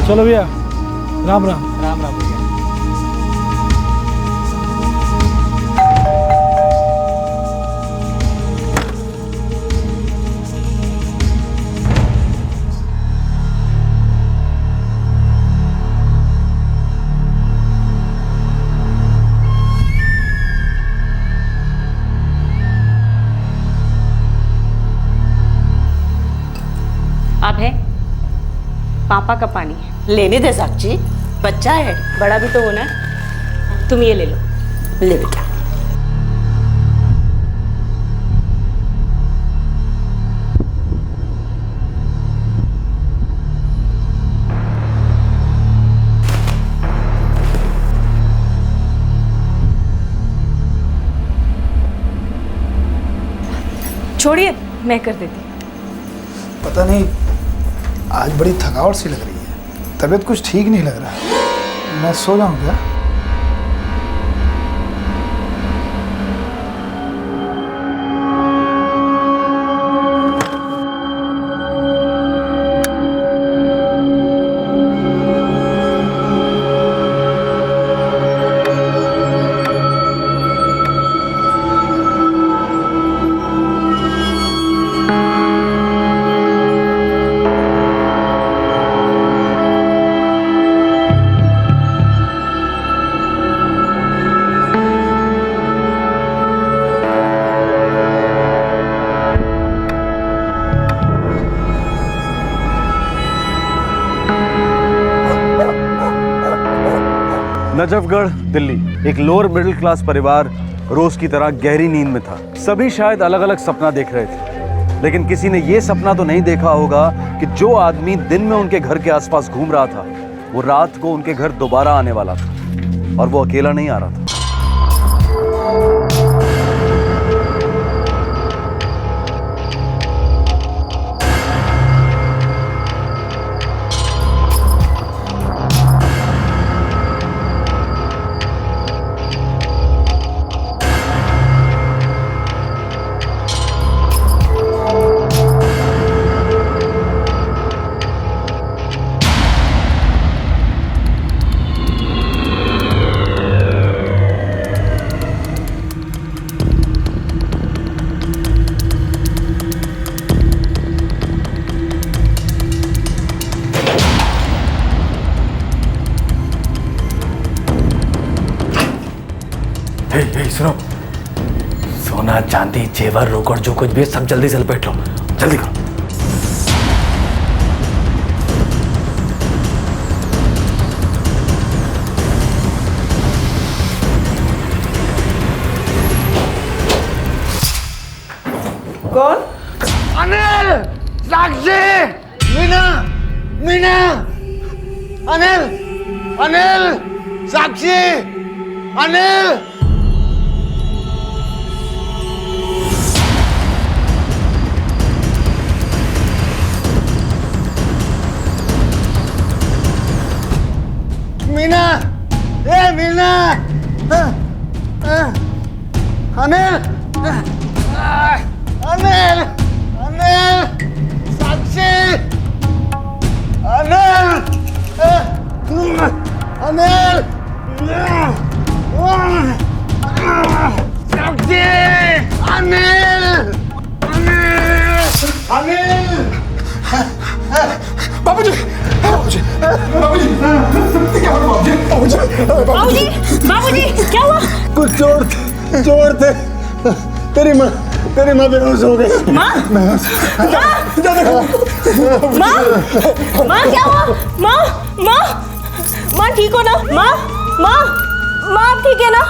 चलो भैया, राम राम। राम राम भैया। अब है पापा का पानी है, लेने दे साक्षी, बच्चा है। बड़ा भी तो होना है। तुम ये ले लो। ले बेटा। छोड़िए, मैं कर देती। पता नहीं आज बड़ी थकावट सी लग रही है, तबीयत कुछ ठीक नहीं लग रहा है। मैं सो जाऊं क्या? नजफगढ़, दिल्ली। एक लोअर मिडिल क्लास परिवार रोज की तरह गहरी नींद में था। सभी शायद अलग अलग सपना देख रहे थे, लेकिन किसी ने यह सपना तो नहीं देखा होगा कि जो आदमी दिन में उनके घर के आसपास घूम रहा था, वो रात को उनके घर दोबारा आने वाला था, और वो अकेला नहीं आ रहा था। हे सुनो, सोना चांदी जेवर रोकड़ जो कुछ भी है सब जल्दी से लपेट लो, जल्दी करो। कौन? अनिल, साक्षी, मीना, मीना, अनिल, अनिल, साक्षी, अनिल। मीना, ए मीना, अनिल, अनिल, अनिल, साक्षी, अनिल, अनिल, साक्षी, अनिल, अनिल, बाबूजी, बाबूजी, बाबूजी, क्या हुआ बाबूजी? बाबूजी, बाबूजी, क्या हुआ? कुछ चोर थे। तेरी माँ बेहोश हो गई। माँ? बेहोश। माँ? माँ क्या हुआ? माँ? माँ? माँ ठीक हो ना? माँ? माँ? माँ आप ठीक है ना?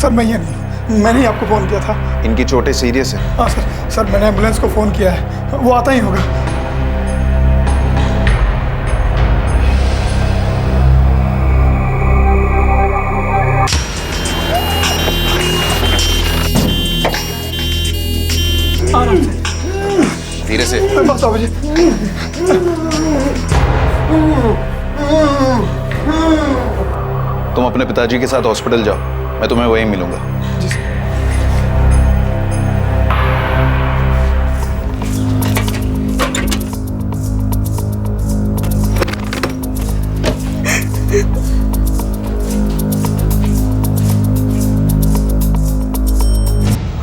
सर मैं ये नहीं, मैंने ही आपको फ़ोन किया था। इनकी चोटें सीरियस है। हाँ सर मैंने एम्बुलेंस को फ़ोन किया है, वो आता ही होगा। आराम से, धीरे से। बस बाबूजी। तुम अपने पिताजी के साथ हॉस्पिटल जाओ, मैं तुम्हें वहीं मिलूंगा।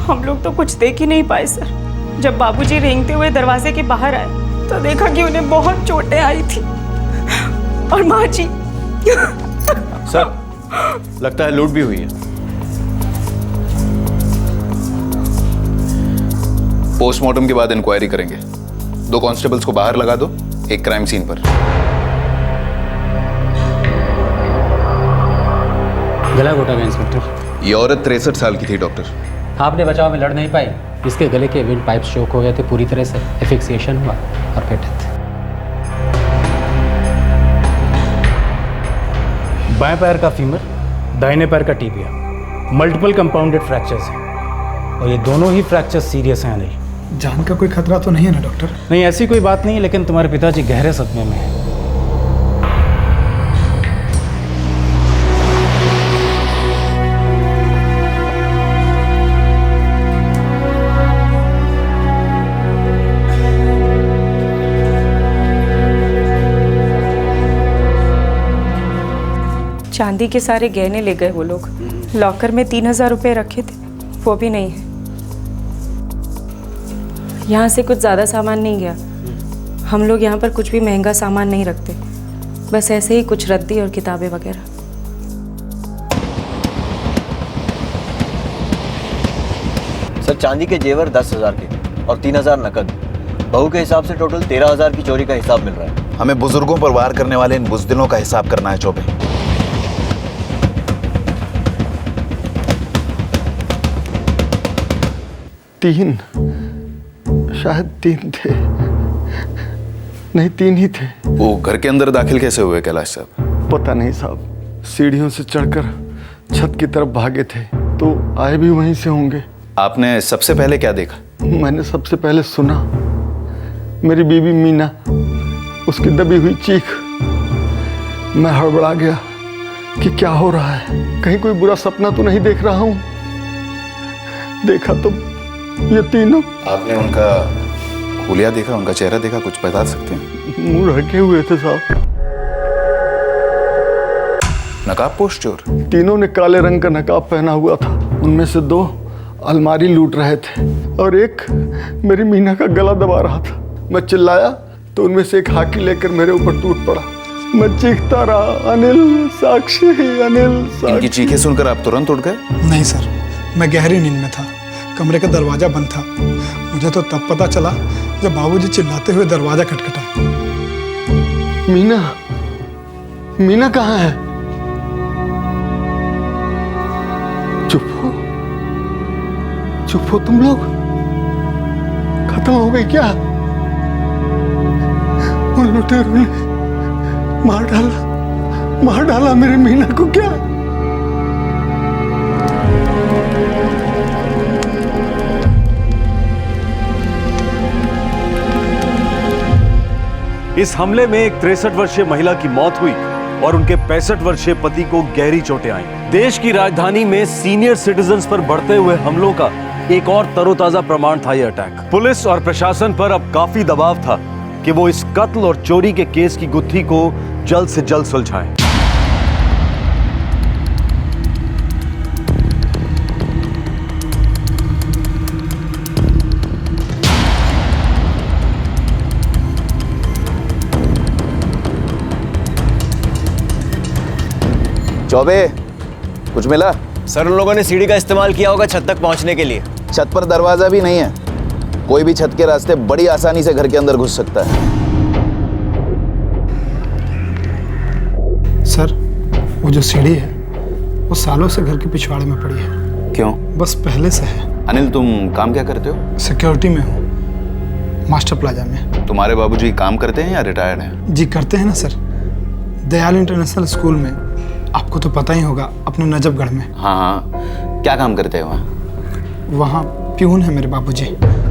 हम लोग तो कुछ देख ही नहीं पाए सर। जब बाबूजी रेंगते हुए दरवाजे के बाहर आए तो देखा कि उन्हें बहुत चोटें आई थी। और माँ जी सर, लगता है लूट भी हुई है। पोस्टमार्टम के बाद इंक्वायरी करेंगे। 2 कांस्टेबल्स को बाहर लगा दो, एक क्राइम सीन पर। गला घोटा गया इंस्पेक्टर। ये औरत 63 साल की थी डॉक्टर। आपने बचाव में लड़ नहीं पाई, इसके गले के विंड पाइप चोक हो गए थे, पूरी तरह से एफिक्सिएशन हुआ और फिर डेथ। बाएं पैर का फीमर, दाहिने पैर का टिबिया, मल्टीपल कंपाउंडेड फ्रैक्चर्स हैं और ये दोनों ही फ्रैक्चर्स सीरियस हैं अनिल। जान का कोई खतरा तो नहीं है ना डॉक्टर? नहीं, ऐसी कोई बात नहीं, लेकिन तुम्हारे पिताजी गहरे सदमे में हैं। चांदी के सारे गहने ले गए वो लोग। लॉकर में 3000 रुपए रखे थे, वो भी नहीं है। यहाँ से कुछ ज़्यादा सामान नहीं गया। हम लोग यहाँ पर कुछ भी महंगा सामान नहीं रखते, बस ऐसे ही कुछ रद्दी और किताबें वगैरह। सर, चांदी के जेवर 10,000 के और 3,000 नकद। बहू के हिसाब से टोटल 13,000 की चोरी का हिसाब मिल रहा है। हमें बुजुर्गों पर वार करने वाले इन बुजदिलों का हिसाब करना है चौबे। शायद 3 थे, नहीं 3 ही थे। वो घर के अंदर दाखिल कैसे हुए कैलाश साहब? पता नहीं साहब, सीढ़ियों से चढ़कर छत की तरफ भागे थे, तो आए भी वहीं से होंगे। आपने सबसे पहले क्या देखा? मैंने सबसे पहले सुना मेरी बीवी मीना, उसकी दबी हुई चीख। मैं हड़बड़ा गया कि क्या हो रहा है, कहीं कोई बुरा सपना तो नहीं देख रहा हूं। देखा तो ये तीनों। आपने उनका हुलिया देखा, उनका चेहरा देखा, कुछ बता सकते हैं? मुंह ढके हुए थे साहब। नकाब पोश चोर? तीनों ने काले रंग का नकाब पहना हुआ था। उनमें से 2 अलमारी लूट रहे थे और एक मेरी मीना का गला दबा रहा था। मैं चिल्लाया तो उनमें से एक हाकी लेकर मेरे ऊपर टूट पड़ा। मैं चीखता रहा, अनिल साक्षी, अनिल साक्षी। इनकी चीखें सुनकर आप तुरंत उठ गए? नहीं सर, मैं गहरी नींद में था। कमरे का दरवाजा बंद था। मुझे तो तब पता चला जब बाबूजी चिल्लाते हुए दरवाजा खटखटा। मीना, मीना कहाँ है? चुप हो, चुप हो तुम लोग। खत्म हो गई क्या? उन लुटेरों ने मार डाला मेरी मीना को क्या? इस हमले में एक 63 वर्षीय महिला की मौत हुई और उनके 65 वर्षीय पति को गहरी चोटें आई। देश की राजधानी में सीनियर सिटीजन्स पर बढ़ते हुए हमलों का एक और तरोताजा प्रमाण था यह अटैक। पुलिस और प्रशासन पर अब काफी दबाव था कि वो इस कत्ल और चोरी के केस की गुत्थी को जल्द से जल्द सुलझाएं। चौबे, कुछ मिला? सर, उन लोगों ने सीढ़ी का इस्तेमाल किया होगा छत तक पहुंचने के लिए। छत पर दरवाजा भी नहीं है। कोई भी छत के रास्ते बड़ी आसानी से घर के अंदर घुस सकता है। सर, वो जो सीढ़ी है वो सालों से घर के पिछवाड़े में पड़ी है। क्यों? बस पहले से है। अनिल, तुम काम क्या करते हो? सिक्योरिटी में हूँ, मास्टर प्लाजा में। तुम्हारे बाबूजी काम करते हैं या रिटायर्ड हैं? जी करते हैं ना सर, दयाल इंटरनेशनल स्कूल में। आपको तो पता ही होगा, अपने नजफगढ़ में। हाँ हाँ, क्या काम करते हैं वहाँ? वहाँ प्यून है मेरे बाबूजी।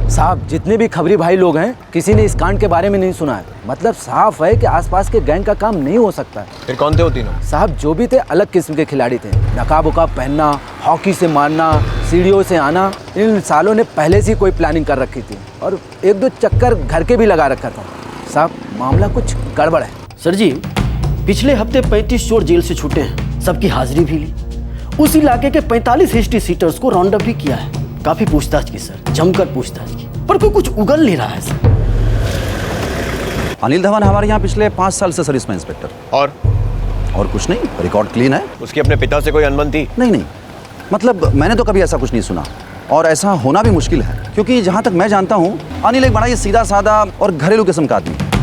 साहब जितने भी खबरी भाई लोग हैं किसी ने इस कांड के बारे में नहीं सुना है। मतलब साफ है कि आसपास के गैंग का काम नहीं हो सकता है। फिर कौन थे वो तीनों? साहब जो भी थे अलग किस्म के खिलाड़ी थे। नकाब उकाब पहनना, हॉकी से मारना, सीढ़ियों से आना, इन सालों ने पहले से ही कोई प्लानिंग कर रखी थी और एक दो चक्कर घर के भी लगा रखा था। साहब मामला कुछ गड़बड़ है। सर जी, पिछले हफ्ते 35 चोर जेल से छूटे हैं, सबकी हाजिरी भी ली। उस इलाके के 45 हिस्ट्री सीटर्स को राउंड अप भी किया है। काफी पूछताछ की सर, जमकर पूछताछ की, पर कोई कुछ उगल नहीं रहा है सर। अनिल धवन हमारे यहाँ पिछले 5 साल से सर्विस में इंस्पेक्टर। और कुछ नहीं, रिकॉर्ड क्लीन है। उसकी अपने पिता से कोई अनबन थी? नहीं, मतलब मैंने तो कभी ऐसा कुछ नहीं सुना और ऐसा होना भी मुश्किल है, क्योंकि जहाँ तक मैं जानता हूँ अनिल एक बड़ा ही सीधा साधा और घरेलू किस्म का आदमी है।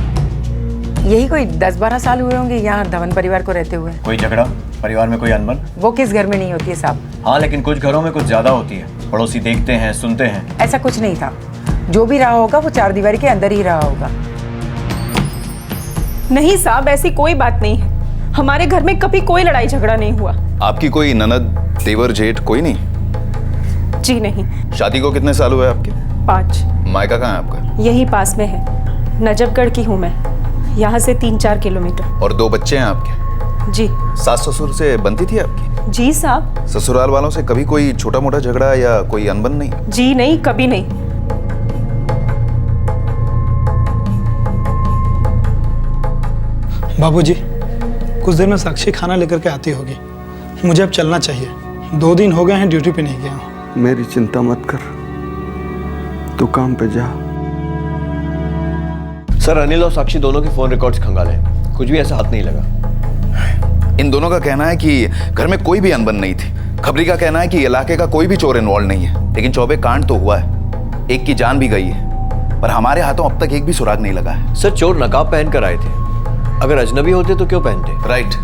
यही कोई 10-12 साल हुए होंगे यहाँ धवन परिवार को रहते हुए। कोई झगड़ा, परिवार में कोई अनबन? वो किस घर में नहीं होती है साहब? हाँ, लेकिन कुछ घरों में कुछ ज्यादा होती है। पड़ोसी देखते हैं, सुनते हैं। ऐसा कुछ नहीं था। जो भी रहा होगा वो चार दीवारी के अंदर ही रहा होगा। नहीं साहब, ऐसी कोई बात नहीं है। हमारे घर में कभी कोई लड़ाई झगड़ा नहीं हुआ। आपकी कोई ननद, देवर, जेठ कोई नहीं? जी नहीं। शादी को कितने साल हुए आपके? 5। मायका कहाँ है आपका? यही पास में है, नजफगढ़ की हूँ मैं, यहाँ से 3-4 किलोमीटर। और 2 बच्चे हैं आपके? जी। सास ससुर से बनती थी आपकी? जी साहब। ससुराल वालों से कभी कोई छोटा मोटा झगड़ा या कोई अनबन नहीं? जी नहीं, कभी नहीं। बाबूजी, कुछ देर में साक्षी खाना लेकर के आती होगी। मुझे अब चलना चाहिए। 2 दिन हो गए हैं ड्यूटी पे नहीं गया हूँ। मेरी चिंता मत कर, तू काम पे जा। सर, अनिल और साक्षी दोनों के फोन रिकॉर्ड्स खंगाले हैं, कुछ भी ऐसा हाथ नहीं लगा। इन दोनों का कहना है कि घर में कोई भी अनबन नहीं थी। खबरी का कहना है कि इलाके का कोई भी चोर इन्वॉल्व नहीं है। लेकिन चौबे कांड तो हुआ है, एक की जान भी गई है, पर हमारे हाथों अब तक एक भी सुराग नहीं लगा है। सर, चोर नकाब पहन कर आए थे। अगर अजनबी होते तो क्यों पहनते? राइट।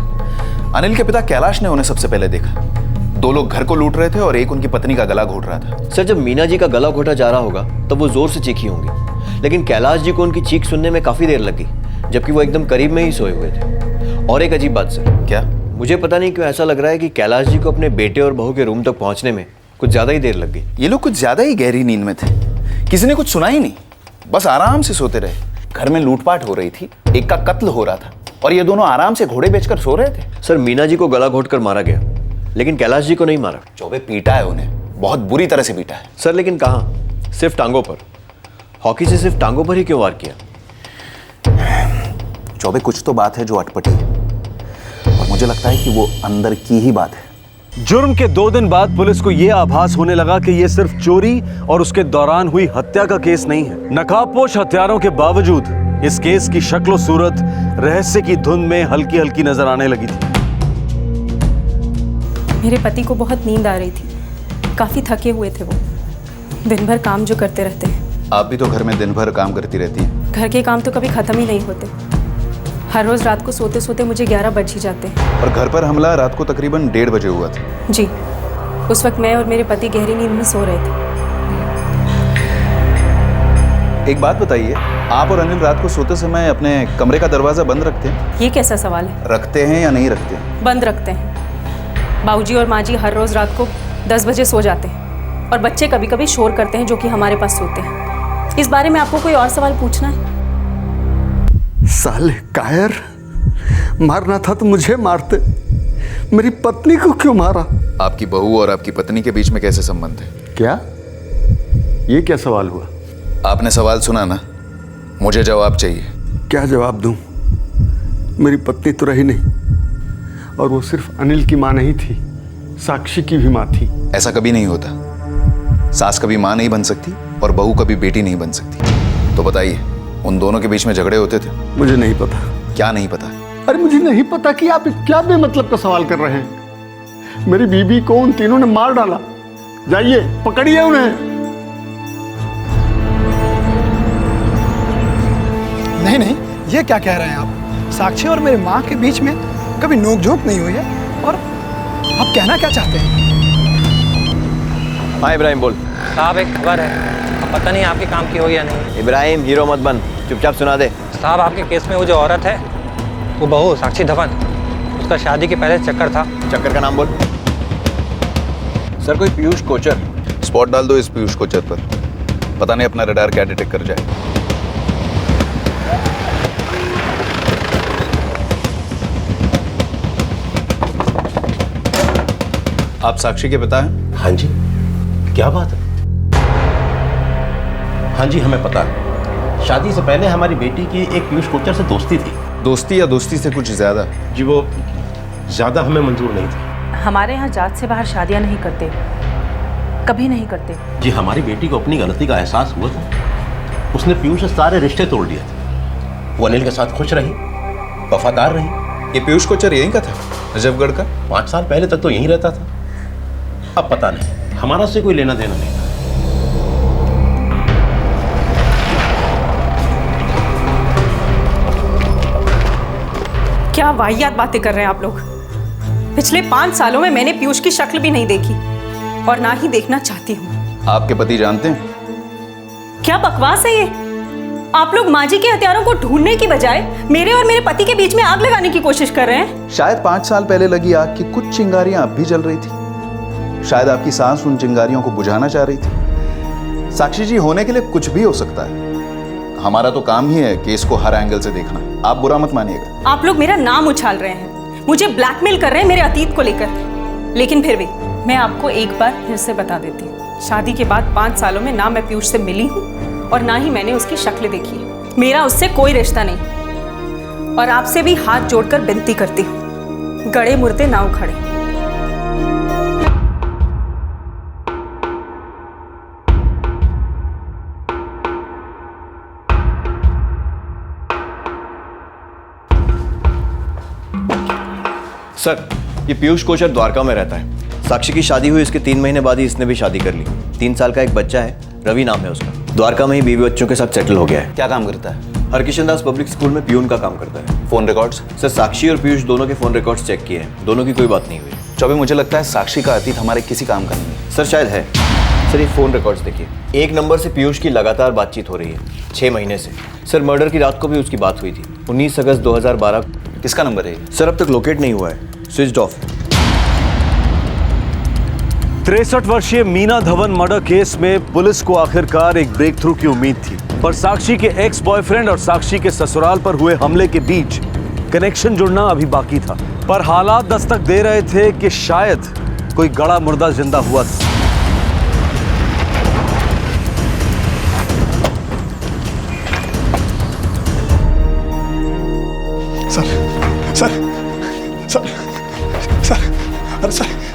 अनिल के पिता कैलाश ने उन्हें सबसे पहले देखा। 2 लोग घर को लूट रहे थे और एक उनकी पत्नी का गला घोट रहा था। सर, जब मीना जी का गला घोटा जा रहा होगा तब वो जोर से चीखी होंगी, लेकिन कैलाश जी को उनकी चीख सुनने में काफी देर लगी, जबकि वो एकदम करीब में ही सोए हुए थे। और एक अजीब बात सर। क्या? मुझे पता नहीं क्यों ऐसा लग रहा है कि कैलाश जी को अपने बेटे और बहू के रूम तक पहुंचने में कुछ ज्यादा ही देर लग गई। ये लोग कुछ ज्यादा ही गहरी नींद में थे। किसी ने कुछ सुना ही नहीं, बस आराम से सोते रहे। घर में लूटपाट हो रही थी, एक का कत्ल हो रहा था और ये दोनों आराम से घोड़े बेचकर सो रहे थे। सर, मीना जी को गला घोटकर मारा गया, लेकिन कैलाश जी को नहीं मारा। चौबे पीटा है उन्हें, बहुत बुरी तरह से पीटा है। सर, लेकिन कहाँ? सिर्फ टांगों पर। हॉकी से सिर्फ टांगों पर ही क्यों वार किया? चौबे कुछ तो बात है जो अटपटी है और मुझे लगता है कि वो अंदर की ही बात है। जुर्म के 2 दिन बाद पुलिस को यह आभास होने लगा कि यह सिर्फ चोरी और उसके दौरान हुई हत्या का केस नहीं है। नकाबपोश हथियारों के बावजूद इस केस की शक्ल सूरत रहस्य की धुन में हल्की हल्की नजर आने लगी थी। मेरे पति को बहुत नींद आ रही थी, काफी थके हुए थे वो। दिन भर काम जो करते रहते हैं। आप भी तो घर में दिन भर काम करती रहती हैं। घर के काम तो कभी खत्म ही नहीं होते। हर रोज रात को सोते सोते मुझे 11 बज ही जाते हैं। और घर पर हमला रात को तकरीबन 1:30 बजे हुआ था। जी, उस वक्त मैं और मेरे पति गहरी नींद में सो रहे थे। एक बात बताइए, आप और अनिल रात को सोते समय अपने कमरे का दरवाजा बंद रखते हैं? ये कैसा सवाल है? रखते हैं या नहीं रखते हैं? बंद रखते हैं। बाबूजी और माँ जी हर रोज रात को 10 बजे सो जाते हैं और बच्चे कभी कभी शोर करते हैं जो कि हमारे पास सोते हैं। इस बारे में आपको कोई और सवाल पूछना है? साले कायर, मारना था तो मुझे मारते, मेरी पत्नी को क्यों मारा? आपकी बहू और आपकी पत्नी के बीच में कैसे संबंध है? क्या? ये क्या सवाल हुआ? आपने सवाल सुना ना, मुझे जवाब चाहिए। क्या जवाब दूं? मेरी पत्नी तो रही नहीं, और वो सिर्फ अनिल की माँ नहीं थी, साक्षी की भी माँ थी। ऐसा कभी नहीं होता। सास कभी माँ नहीं बन सकती और बहू कभी बेटी नहीं बन सकती। तो बताइए, उन दोनों के बीच में झगड़े होते थे? मुझे नहीं पता। क्या नहीं पता? अरे मुझे नहीं पता कि आप क्या बेमतलब का सवाल कर रहे हैं। मेरी बीबी को उन तीनों ने मार डाला। जाइए पकड़िए उन्हें। नहीं नहीं, ये क्या कह रहे हैं आप? साक्षी और मेरी माँ के बीच में कभी नोकझोंक नहीं हुई है। और आप कहना क्या चाहते हैं? हाँ इब्राहिम, बोल। साहब, एक खबर है, अब पता नहीं आपके काम की हो या नहीं। इब्राहिम, हीरो मत बन, चुपचाप सुना दे। साहब, आपके केस में वो जो औरत है, वो बहू साक्षी धवन, उसका शादी के पहले चक्कर था। चक्कर का नाम बोल। सर, कोई पीयूष कोचर। स्पॉट डाल दो इस पीयूष कोचर पर। पता नहीं अपना रडार क्या डिटेक्ट कर जाए। आप साक्षी के पिता हैं? हाँ जी, क्या बात है? हाँ जी, हमें पता है। शादी से पहले हमारी बेटी की एक पीयूष कोचर से दोस्ती थी। दोस्ती या दोस्ती से कुछ ज्यादा? जी वो ज्यादा हमें मंजूर नहीं थी। हमारे यहाँ जात से बाहर शादियाँ नहीं करते, कभी नहीं करते। जी हमारी बेटी को अपनी गलती का एहसास हुआ था। उसने पीयूष से सारे रिश्ते तोड़ दिए थे। वो अनिल के साथ खुश रही, वफादार रही। ये पीयूष कोचर यहीं का था, नजफगढ़ का? 5 साल पहले तक तो यहीं रहता था। अब पता नहीं, हमारा से कोई लेना देना नहीं था। क्या वाहियात बातें कर रहे हैं आप लोग। पिछले 5 सालों में मैंने पीयूष की शक्ल भी नहीं देखी और ना ही देखना चाहती हूँ। आपके पति जानते हैं? क्या बकवास है ये। आप लोग माँ जी के हथियारों को ढूंढने की बजाय मेरे और मेरे पति के बीच में आग लगाने की कोशिश कर रहे हैं। शायद 5 साल पहले लगी आग की कुछ चिंगारियां अब भी जल रही थी। शायद आपकी सास उन चिंगारियों को बुझाना चाह रही थी। साक्षी जी, होने के लिए कुछ भी हो सकता है। हमारा तो काम ही है केस को हर एंगल से देखना। आप बुरा मत मानिएगा। आप लोग मेरा नाम उछाल रहे हैं, मुझे ब्लैकमेल कर रहे हैं मेरे अतीत को लेकर। लेकिन फिर भी मैं आपको एक बार फिर से बता देती हूँ, शादी के बाद 5 सालों में ना मैं पीयूष से मिली हूँ और ना ही मैंने उसकी शक्ल देखी है। मेरा उससे कोई रिश्ता नहीं। और आपसे भी हाथ जोड़कर विनती करती हूँ, गड़े मुर्दे ना उखड़े। सर, ये पीयूष कोचर द्वारका में रहता है। साक्षी की शादी हुई इसके 3 महीने बाद ही इसने भी शादी कर ली। 3 साल का एक बच्चा है, रवि नाम है उसका। द्वारका में ही बीवी बच्चों के साथ सेटल हो गया है। क्या काम करता है? हरकिशन दास पब्लिक स्कूल में पियून का काम करता है। Phone records? सर, साक्षी और पीयूष दोनों के फोन रिकॉर्ड्स चेक किए हैं, दोनों की कोई बात नहीं हुई। चौबे, मुझे लगता है साक्षी का अतीत हमारे किसी काम का नहीं है। सर शायद है। सर ये फोन रिकॉर्ड्स देखिए, एक नंबर से पीयूष की लगातार बातचीत हो रही है 6 महीने से। सर मर्डर की रात को भी उसकी बात हुई थी, 19 अगस्त 2012। किसका नंबर है? सर अब तक लोकेट नहीं हुआ है, स्विच्ड ऑफ। 63 वर्षीय मीना धवन मर्डर केस में पुलिस को आखिरकार एक ब्रेक थ्रू की उम्मीद थी, पर साक्षी के एक्स बॉयफ्रेंड और साक्षी के ससुराल पर हुए हमले के बीच कनेक्शन जुड़ना अभी बाकी था। पर हालात दस्तक दे रहे थे कि शायद कोई गड़ा मुर्दा जिंदा हुआ था।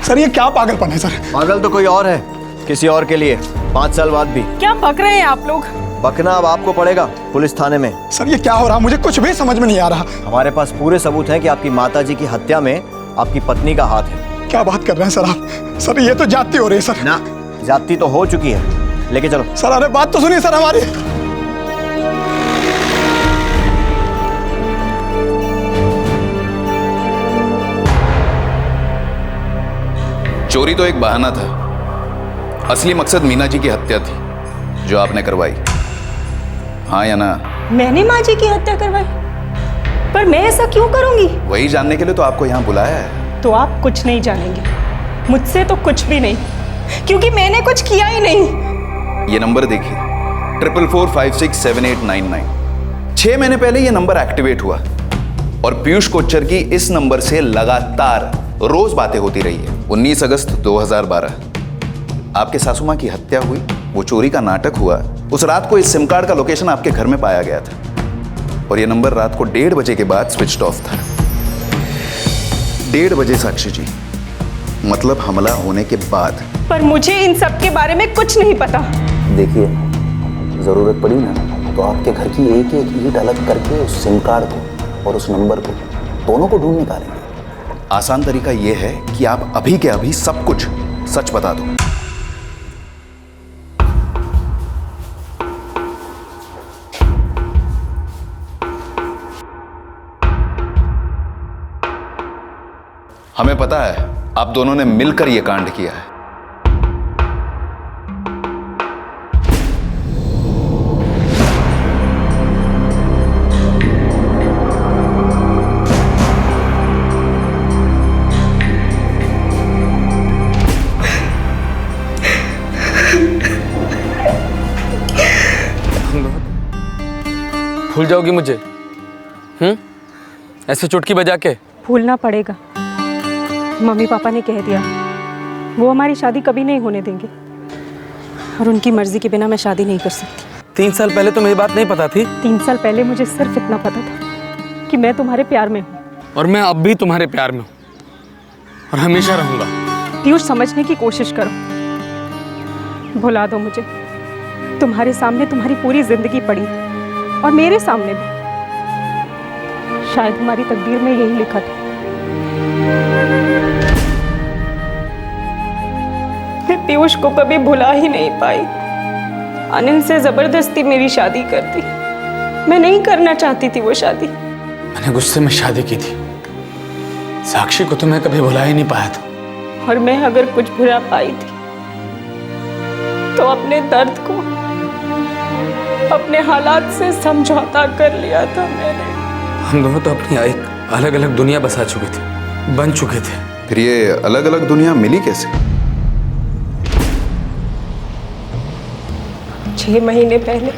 सर ये क्या पागलपन है सर? पागल तो कोई और है, किसी और के लिए। 5 साल बाद भी क्या बक रहे हैं आप लोग? बकना अब आपको पड़ेगा पुलिस थाने में। सर ये क्या हो रहा, मुझे कुछ भी समझ में नहीं आ रहा। हमारे पास पूरे सबूत हैं कि आपकी माताजी की हत्या में आपकी पत्नी का हाथ है। क्या बात कर रहे हैं सर आप? सर ये तो जाती हो रही है सर। ना, जाती तो हो चुकी है, लेके चलो। सर अरे बात तो सुनिए सर हमारी। चोरी तो एक बहाना था, असली मकसद मीना जी की हत्या थी जो आपने करवाई। हाँ या ना? मैंने माँ जी की हत्या करवाई? पर मैं ऐसा क्यों करूंगी? वही जानने के लिए तो आपको यहाँ बुलाया है। तो आप कुछ नहीं जानेंगे, मुझसे तो कुछ भी नहीं, क्योंकि मैंने कुछ किया ही नहीं। ये नंबर देखिए, 44567899। 6 महीने पहले ये नंबर एक्टिवेट हुआ और पीयूष कोचर की इस नंबर से लगातार रोज बातें होती रही है। 19 अगस्त 2012 आपके सासू माँ की हत्या हुई, वो चोरी का नाटक हुआ। उस रात को इस सिम कार्ड का लोकेशन आपके घर में पाया गया था और ये नंबर रात को 1:30 बजे के बाद स्विच्ड ऑफ था। 1:30 बजे साक्षी जी, मतलब हमला होने के बाद। पर मुझे इन सब के बारे में कुछ नहीं पता। देखिए, जरूरत पड़ी ना तो आपके घर की एक एक ईंट अलग करके उस सिम कार्ड को और उस नंबर को दोनों को ढूंढ निकालेंगे। आसान तरीका यह है कि आप अभी के अभी सब कुछ सच बता दो। हमें पता है आप दोनों ने मिलकर यह कांड किया है। भूल जाओगी मुझे? ऐसे चुटकी बजा के? भूलना पड़ेगा। मम्मी पापा ने कह दिया वो हमारी शादी कभी नहीं होने देंगे, और उनकी मर्जी के बिना मैं शादी नहीं कर सकती। 3 साल पहले तो मेरी बात नहीं पता थी। 3 साल पहले मुझे सिर्फ इतना पता था कि मैं तुम्हारे प्यार में हूँ, और मैं अब भी तुम्हारे प्यार में हूँ और हमेशा रहूंगा। पीयूष, समझने की कोशिश करो। भुला दो मुझे। तुम्हारे सामने तुम्हारी पूरी जिंदगी पड़ी है, और मेरे सामने भी। शायद हमारी तकदीर में यही लिखा था। मैं पीयूष को कभी भुला ही नहीं पाई। अनिल से जबरदस्ती मेरी शादी कर दी। मैं नहीं करना चाहती थी वो शादी। मैंने गुस्से में शादी की थी। साक्षी को तो मैं कभी भुला ही नहीं पाया था। और मैं अगर कुछ भुला पाई थी तो अपने दर्द को, अपने हालात से समझौता कर लिया था मैंने। हम दोनों तो अपनी एक अलग अलग दुनिया बसा चुके थे, बन चुके थे। फिर ये अलग अलग दुनिया मिली कैसे? 6 महीने पहले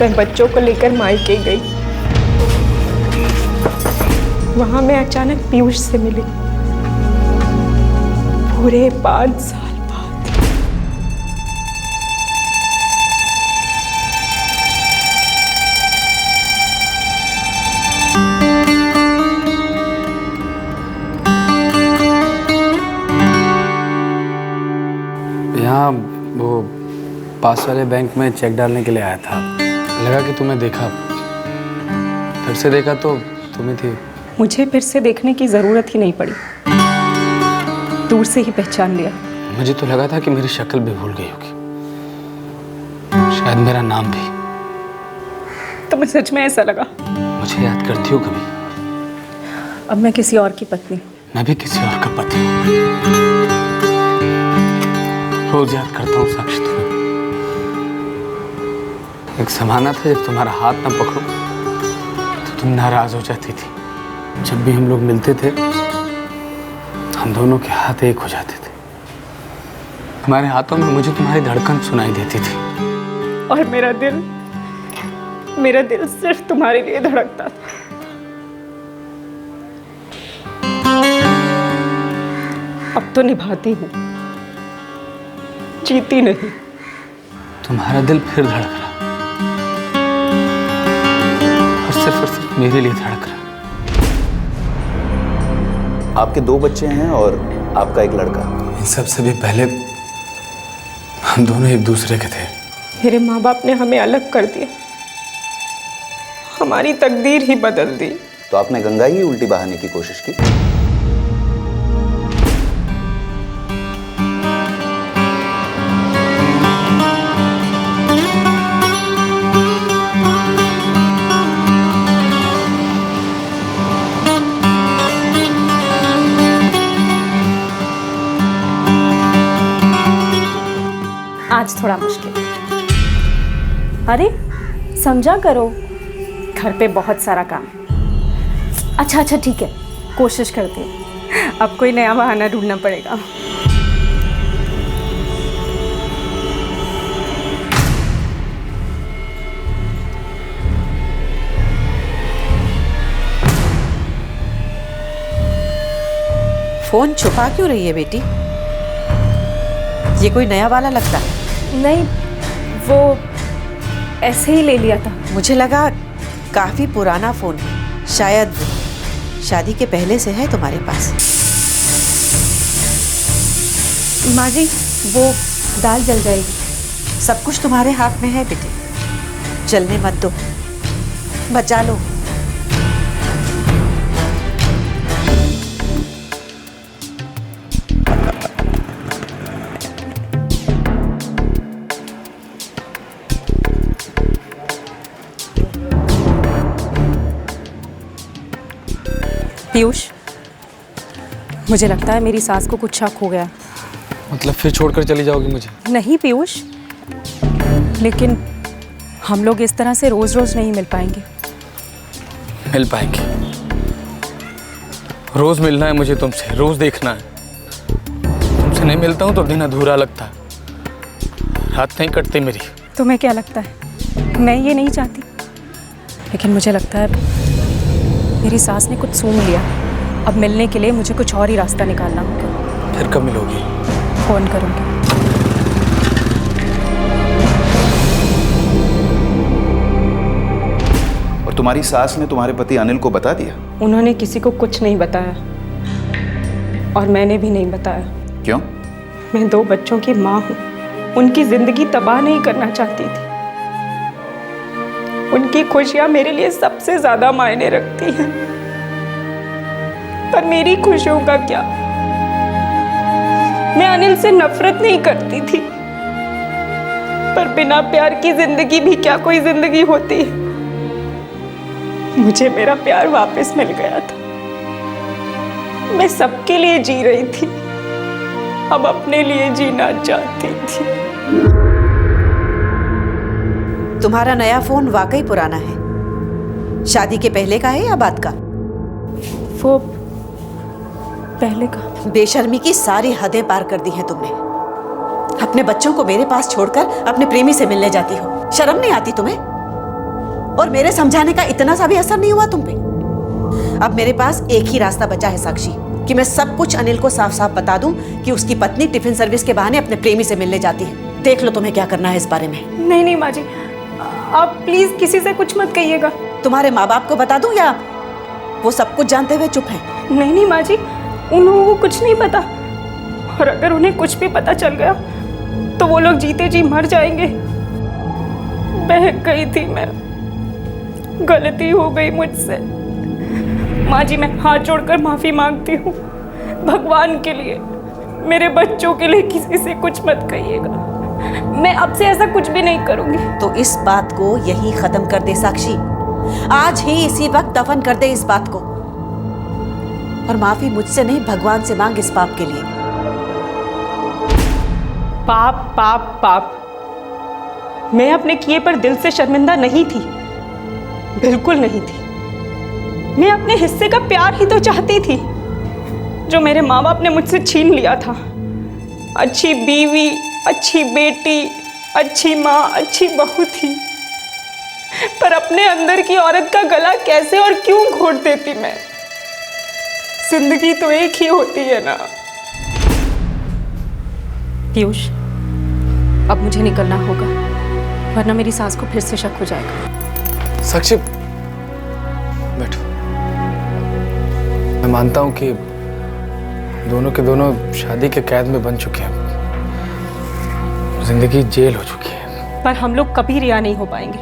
मैं बच्चों को लेकर मायके गई। वहां मैं अचानक पीयूष से मिली। पूरे 5 साल बाद। यहाँ वो पास वाले बैंक में चेक डालने के लिए आया था। लगा कि तुम्हें देखा, फिर से देखा तो तुम्हें थी। मुझे फिर से देखने की जरूरत ही नहीं पड़ी, दूर से ही पहचान लिया। मुझे तो लगा था कि मेरी शक्ल भी भूल गई होगी, शायद मेरा नाम भी। तुम्हें सच में ऐसा लगा? मुझे याद करती हो कभी? अब मैं किसी और की पत्नी हूँ। मैं भी किसी और का पति हूँ। रोज याद करता हूँ साक्षी तुम्हें। एक जमाना था जब तुम्हारा हाथ ना पकड़ो तो तुम नाराज हो जाती थी। जब भी हम लोग मिलते थे हम दोनों के हाथ एक हो जाते थे। तुम्हारे हाथों में मुझे तुम्हारी धड़कन सुनाई देती थी। और मेरा दिल सिर्फ तुम्हारे लिए धड़कता था। अब तो निभाती हूँ, जीती नहीं। तुम्हारा दिल फिर धड़क रहा, और सिर्फ मेरे लिए धड़क रहा। आपके 2 बच्चे हैं और आपका एक लड़का। इन सब से भी पहले हम दोनों एक दूसरे के थे। मेरे माँ बाप ने हमें अलग कर दिया, हमारी तकदीर ही बदल दी। तो आपने गंगा ही उल्टी बहाने की कोशिश की? आज थोड़ा मुश्किल। अरे समझा करो, घर पे बहुत सारा काम। अच्छा ठीक है, कोशिश करती हूँ। अब कोई नया बहाना ढूंढना पड़ेगा। फोन छुपा क्यों रही है बेटी? ये कोई नया वाला लगता है। नहीं, वो ऐसे ही ले लिया था। मुझे लगा काफी पुराना फोन है, शायद शादी के पहले से है तुम्हारे पास। माँ जी, वो दाल जल जाएगी। सब कुछ तुम्हारे हाथ में है बेटे, जलने मत दो, बचा लो। पीयूष, मुझे लगता है मेरी सास को कुछ शक हो गया। मतलब फिर छोड़कर चली जाओगी मुझे? नहीं पीयूष, लेकिन हम लोग इस तरह से रोज रोज नहीं मिल पाएंगे। मिल पाएंगे। रोज मिलना है मुझे तुमसे, रोज देखना है। तुमसे नहीं मिलता हूँ तो दिन अधूरा लगता है, रात नहीं कटती मेरी। तुम्हें क्या लगता है मैं ये नहीं चाहती? लेकिन मुझे लगता है मेरी सास ने कुछ सूंघ लिया। अब मिलने के लिए मुझे कुछ और ही रास्ता निकालना होगा। फिर कब मिलोगी? फोन करूँगी। और तुम्हारी सास ने तुम्हारे पति अनिल को बता दिया? उन्होंने किसी को कुछ नहीं बताया और मैंने भी नहीं बताया। क्यों? मैं 2 बच्चों की माँ हूँ, उनकी जिंदगी तबाह नहीं करना चाहती थी। उनकी खुशियाँ मेरे लिए सबसे ज्यादा मायने रखती हैं। पर मेरी खुशियों का क्या? मैं अनिल से नफरत नहीं करती थी, पर बिना प्यार की जिंदगी भी क्या कोई जिंदगी होती है? मुझे मेरा प्यार वापस मिल गया था। मैं सबके लिए जी रही थी, अब अपने लिए जीना चाहती थी। तुम्हारा नया फोन वाकई पुराना है। शादी के पहले का है या बाद का? वो पहले का। बेशर्मी की सारी हदें पार कर दी हैं तुमने। अपने बच्चों को मेरे पास छोड़कर अपने प्रेमी से मिलने जाती हो। शर्म नहीं आती तुम्हें? और मेरे समझाने का इतना सा भी असर नहीं हुआ तुम पे? अब मेरे पास एक ही रास्ता बचा है साक्षी, कि मैं सब कुछ अनिल को साफ साफ बता दूं कि उसकी पत्नी टिफिन सर्विस के बहाने अपने प्रेमी से मिलने जाती है। देख लो तुम्हें क्या करना है इस बारे में। नहीं नहीं माँ जी, आप प्लीज किसी से कुछ मत कहिएगा। तुम्हारे माँ बाप को बता दूं या वो सब कुछ जानते हुए चुप हैं? नहीं नहीं माँ जी, उन लोगों को कुछ नहीं पता। और अगर उन्हें कुछ भी पता चल गया तो वो लोग जीते जी मर जाएंगे। बहक गई थी मैं, गलती हो गई मुझसे। माँ जी, मैं हाथ जोड़कर माफी मांगती हूँ। भगवान के लिए, मेरे बच्चों के लिए किसी से कुछ मत कहिएगा। मैं अब से ऐसा कुछ भी नहीं करूंगी। तो इस बात को यही खत्म कर दे साक्षी। आज ही इसी वक्त दफन कर दे इस बात को। और माफी मुझसे नहीं, भगवान से मांग इस पाप के लिए। पाप पाप पाप। मैं अपने किए पर दिल से शर्मिंदा नहीं थी, बिल्कुल नहीं थी। मैं अपने हिस्से का प्यार ही तो चाहती थी, जो मेरे माँ बाप ने मुझसे छीन लिया था। अच्छी बीवी, अच्छी बेटी, अच्छी माँ, अच्छी बहू थी। पर अपने अंदर की औरत का गला कैसे और क्यों घोट देती मैं? जिंदगी तो एक ही होती है ना। पीयूष, अब मुझे निकलना होगा, वरना मेरी सास को फिर से शक हो जाएगा। साक्षी बैठो। मैं मानता हूं कि दोनों के दोनों शादी के कैद में बन चुके हैं, जिंदगी जेल हो चुकी है। पर हम लोग कभी रिहा नहीं हो पाएंगे।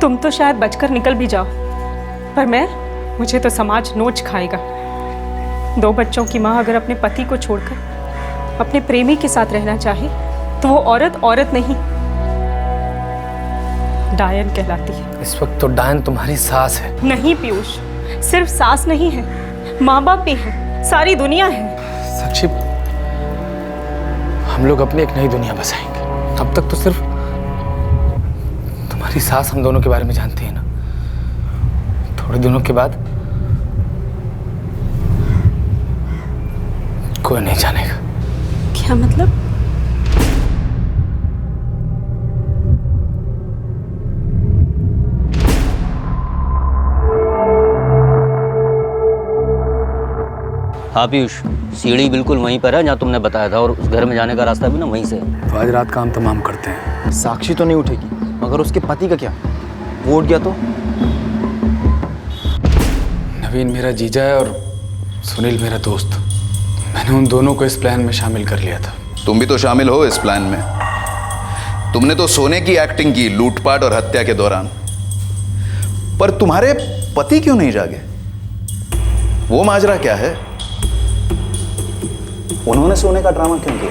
तुम तो शायद बचकर निकल भी जाओ, पर मुझे तो समाज नोच खाएगा। 2 बच्चों की माँ अगर अपने पति को छोड़कर अपने प्रेमी के साथ रहना चाहे तो वो औरत औरत नहीं, डायन कहलाती है। इस वक्त तो डायन तुम्हारी सास है। नहीं पीयूष, सिर्फ सास नहीं है, माँ बाप भी है, सारी दुनिया है। साक्षी, हम लोग अपनी एक नई दुनिया बसाएंगे। अब तक तो सिर्फ तुम्हारी सास हम दोनों के बारे में जानती है ना। थोड़े दिनों के बाद कोई नहीं जानेगा। क्या मतलब? हाँ पीयूष, सीढ़ी बिल्कुल वहीं पर है जहाँ तुमने बताया था, और उस घर में जाने का रास्ता भी ना वहीं से है। तो आज रात काम तमाम करते हैं। साक्षी तो नहीं उठेगी, मगर उसके पति का क्या? वो उठ गया तो? नवीन मेरा जीजा है और सुनील मेरा दोस्त। मैंने उन दोनों को इस प्लान में शामिल कर लिया था। तुम भी तो शामिल हो इस प्लान में। तुमने तो सोने की एक्टिंग की लूटपाट और हत्या के दौरान, पर तुम्हारे पति क्यों नहीं जागे? वो माजरा क्या है? उन्होंने सोने का ड्रामा क्यों किया?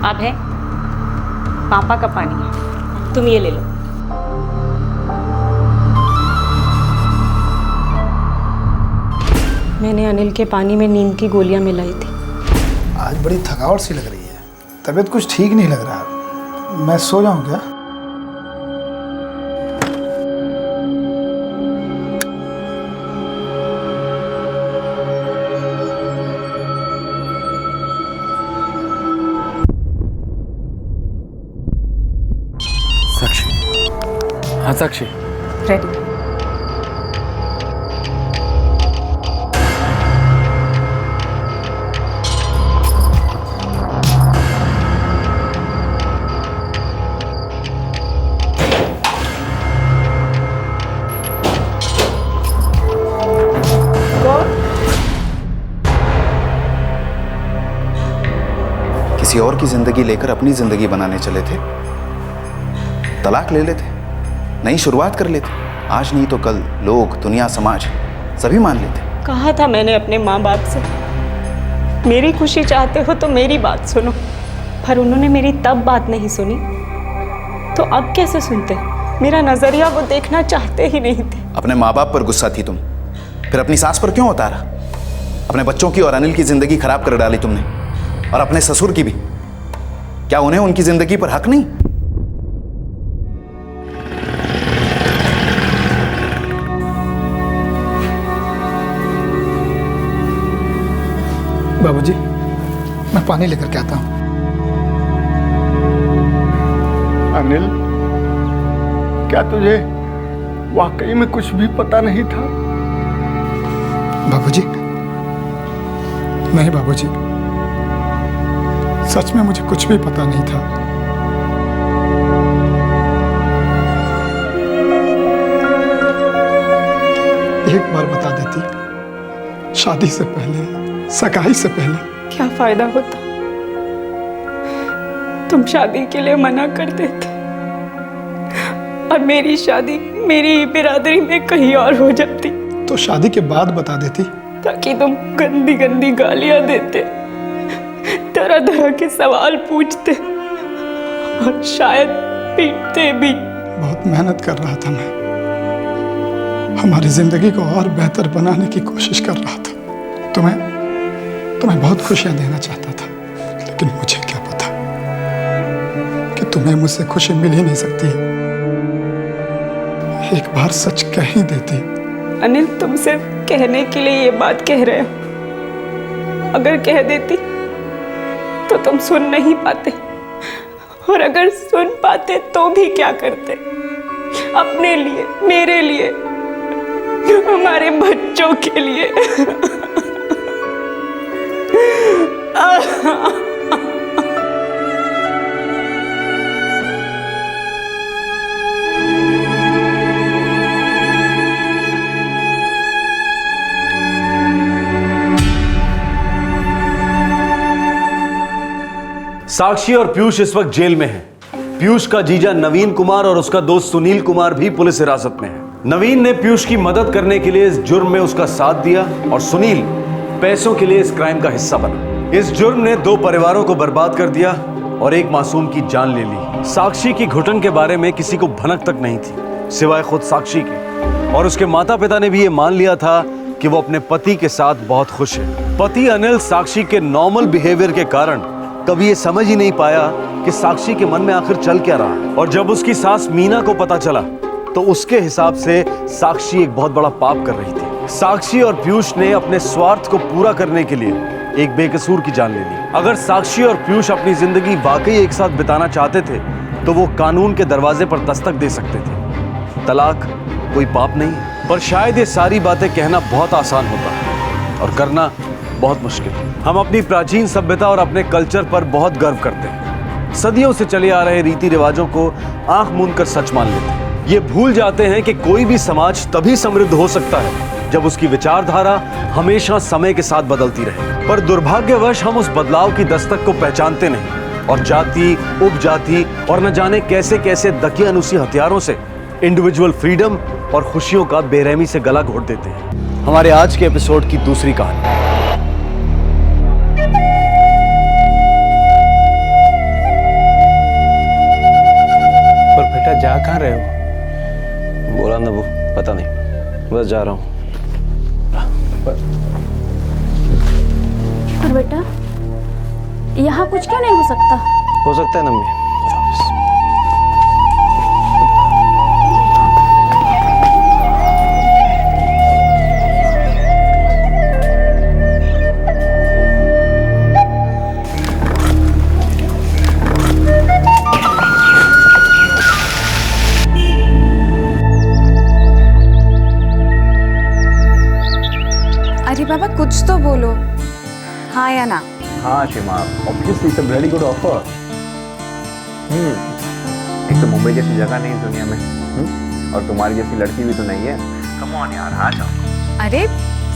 अब है पापा का पानी है, तुम ये ले लो। मैंने अनिल के पानी में नींद की गोलियां मिलाई थी। आज बड़ी थकावट सी लग रही है। तबीयत कुछ ठीक नहीं लग रहा, मैं सो जाऊं क्या? साक्षी, हाँ साक्षी, रेडी। किसी और की जिंदगी लेकर अपनी जिंदगी बनाने चले थे, तलाक ले लेते, नई शुरुआत कर लेते। आज नहीं तो कल लोग, दुनिया, समाज सभी मान लेते। कहा था मैंने अपने माँ बाप से, मेरी खुशी चाहते हो तो मेरी बात सुनो, पर उन्होंने मेरी तब बात नहीं सुनी तो अब कैसे सुनते? मेरा नजरिया वो देखना चाहते ही नहीं थे। अपने माँ बाप पर गुस्सा थी तुम, फिर अपनी सास पर क्यों उतारा? अपने बच्चों की और अनिल की जिंदगी खराब कर डाली तुमने, और अपने ससुर की भी। क्या उन्हें उनकी जिंदगी पर हक नहीं? बाबूजी, मैं पानी लेकर के आता हूं। अनिल, क्या तुझे वाकई में कुछ भी पता नहीं था? बाबूजी, नहीं बाबूजी, सच में मुझे कुछ भी पता नहीं था। एक बार बता देती, शादी से पहले, सगाई से पहले। क्या फायदा होता, तुम शादी के लिए मना कर देते और मेरी शादी मेरी बिरादरी में कहीं और हो जाती। तो शादी के बाद बता देती, ताकि तुम गंदी गंदी गालियां देते, तरह तरह के सवाल पूछते और शायद पीटते भी। बहुत मेहनत कर रहा था मैं, हमारी जिंदगी को और बेहतर बनाने की कोशिश कर रहा था। तुम्हें बहुत खुशियां देना चाहता था, लेकिन मुझे क्या पता कि तुम्हें मुझसे खुशी मिल ही नहीं सकती। एक बार सच कह ही देती। अनिल, तुमसे कहने के लिए ये बात कह रहे हो। अगर कह देती तो तुम सुन नहीं पाते, और अगर सुन पाते तो भी क्या करते? अपने लिए, मेरे लिए, हमारे बच्चों के लिए। साक्षी और पीयूष इस वक्त जेल में हैं। पीयूष का जीजा नवीन कुमार और उसका दोस्त सुनील कुमार भी पुलिस हिरासत में है। नवीन ने पीयूष की मदद करने के लिए इस जुर्म में उसका साथ दिया, और सुनील पैसों के लिए इस क्राइम का हिस्सा बना। इस जुर्म ने 2 परिवारों को बर्बाद कर दिया और एक मासूम की जान ले ली। साक्षी की घुटन के बारे में किसी को भनक तक नहीं थी, सिवाय खुद साक्षी के, और उसके माता पिता ने भी ये मान लिया था कि वो अपने पति के साथ बहुत खुश है। पति अनिल साक्षी के नॉर्मल बिहेवियर के कारण कभी ये समझ ही नहीं पाया कि साक्षी के मन में आखिर चल क्या रहा है। और जब उसकी सास मीना को पता चला तो उसके हिसाब से साक्षी एक बहुत बड़ा पाप कर रही थी। साक्षी और पीयूष ने अपने स्वार्थ को पूरा करने के लिए एक बेकसूर की जान ले ली। अगर साक्षी और पीयूष अपनी जिंदगी वाकई एक साथ बिताना चाहते थे तो वो कानून के दरवाजे पर दस्तक दे सकते थे। तलाक कोई पाप नहीं है, पर शायद ये सारी बातें कहना बहुत आसान होता है और करना बहुत मुश्किल। हम अपनी प्राचीन सभ्यता और अपने कल्चर पर बहुत गर्व करते हैं। सदियों से चले आ रहे रीति रिवाजों को आंख मूंद कर सच मान लेते हैं। ये भूल जाते हैं कि कोई भी समाज तभी समृद्ध हो सकता है जब उसकी विचारधारा हमेशा समय के साथ बदलती रहे। पर दुर्भाग्यवश हम उस बदलाव की दस्तक को पहचानते नहीं और जाति, उपजाति और न जाने कैसे कैसे दकियानुसी हथियारों से इंडिविजुअल फ्रीडम और खुशियों का बेरहमी से गला घोट देते हैं। हमारे आज के एपिसोड की दूसरी कहानी। और बेटा जा कहाँ रहे हो? बोला ना वो, पता नहीं, बस जा रहा हूँ। और बेटा यहाँ कुछ क्यों नहीं हो सकता? हो सकता है नम्मी। अरे बाबा कुछ तो बोलो, हाँ या ना? हाँ Shima, obviously it's a very good offer. एक तो मुंबई जैसी जगह नहीं दुनिया में, और तुम्हारी जैसी लड़की भी तो नहीं है। कम ऑन यार, आ जाओ। अरे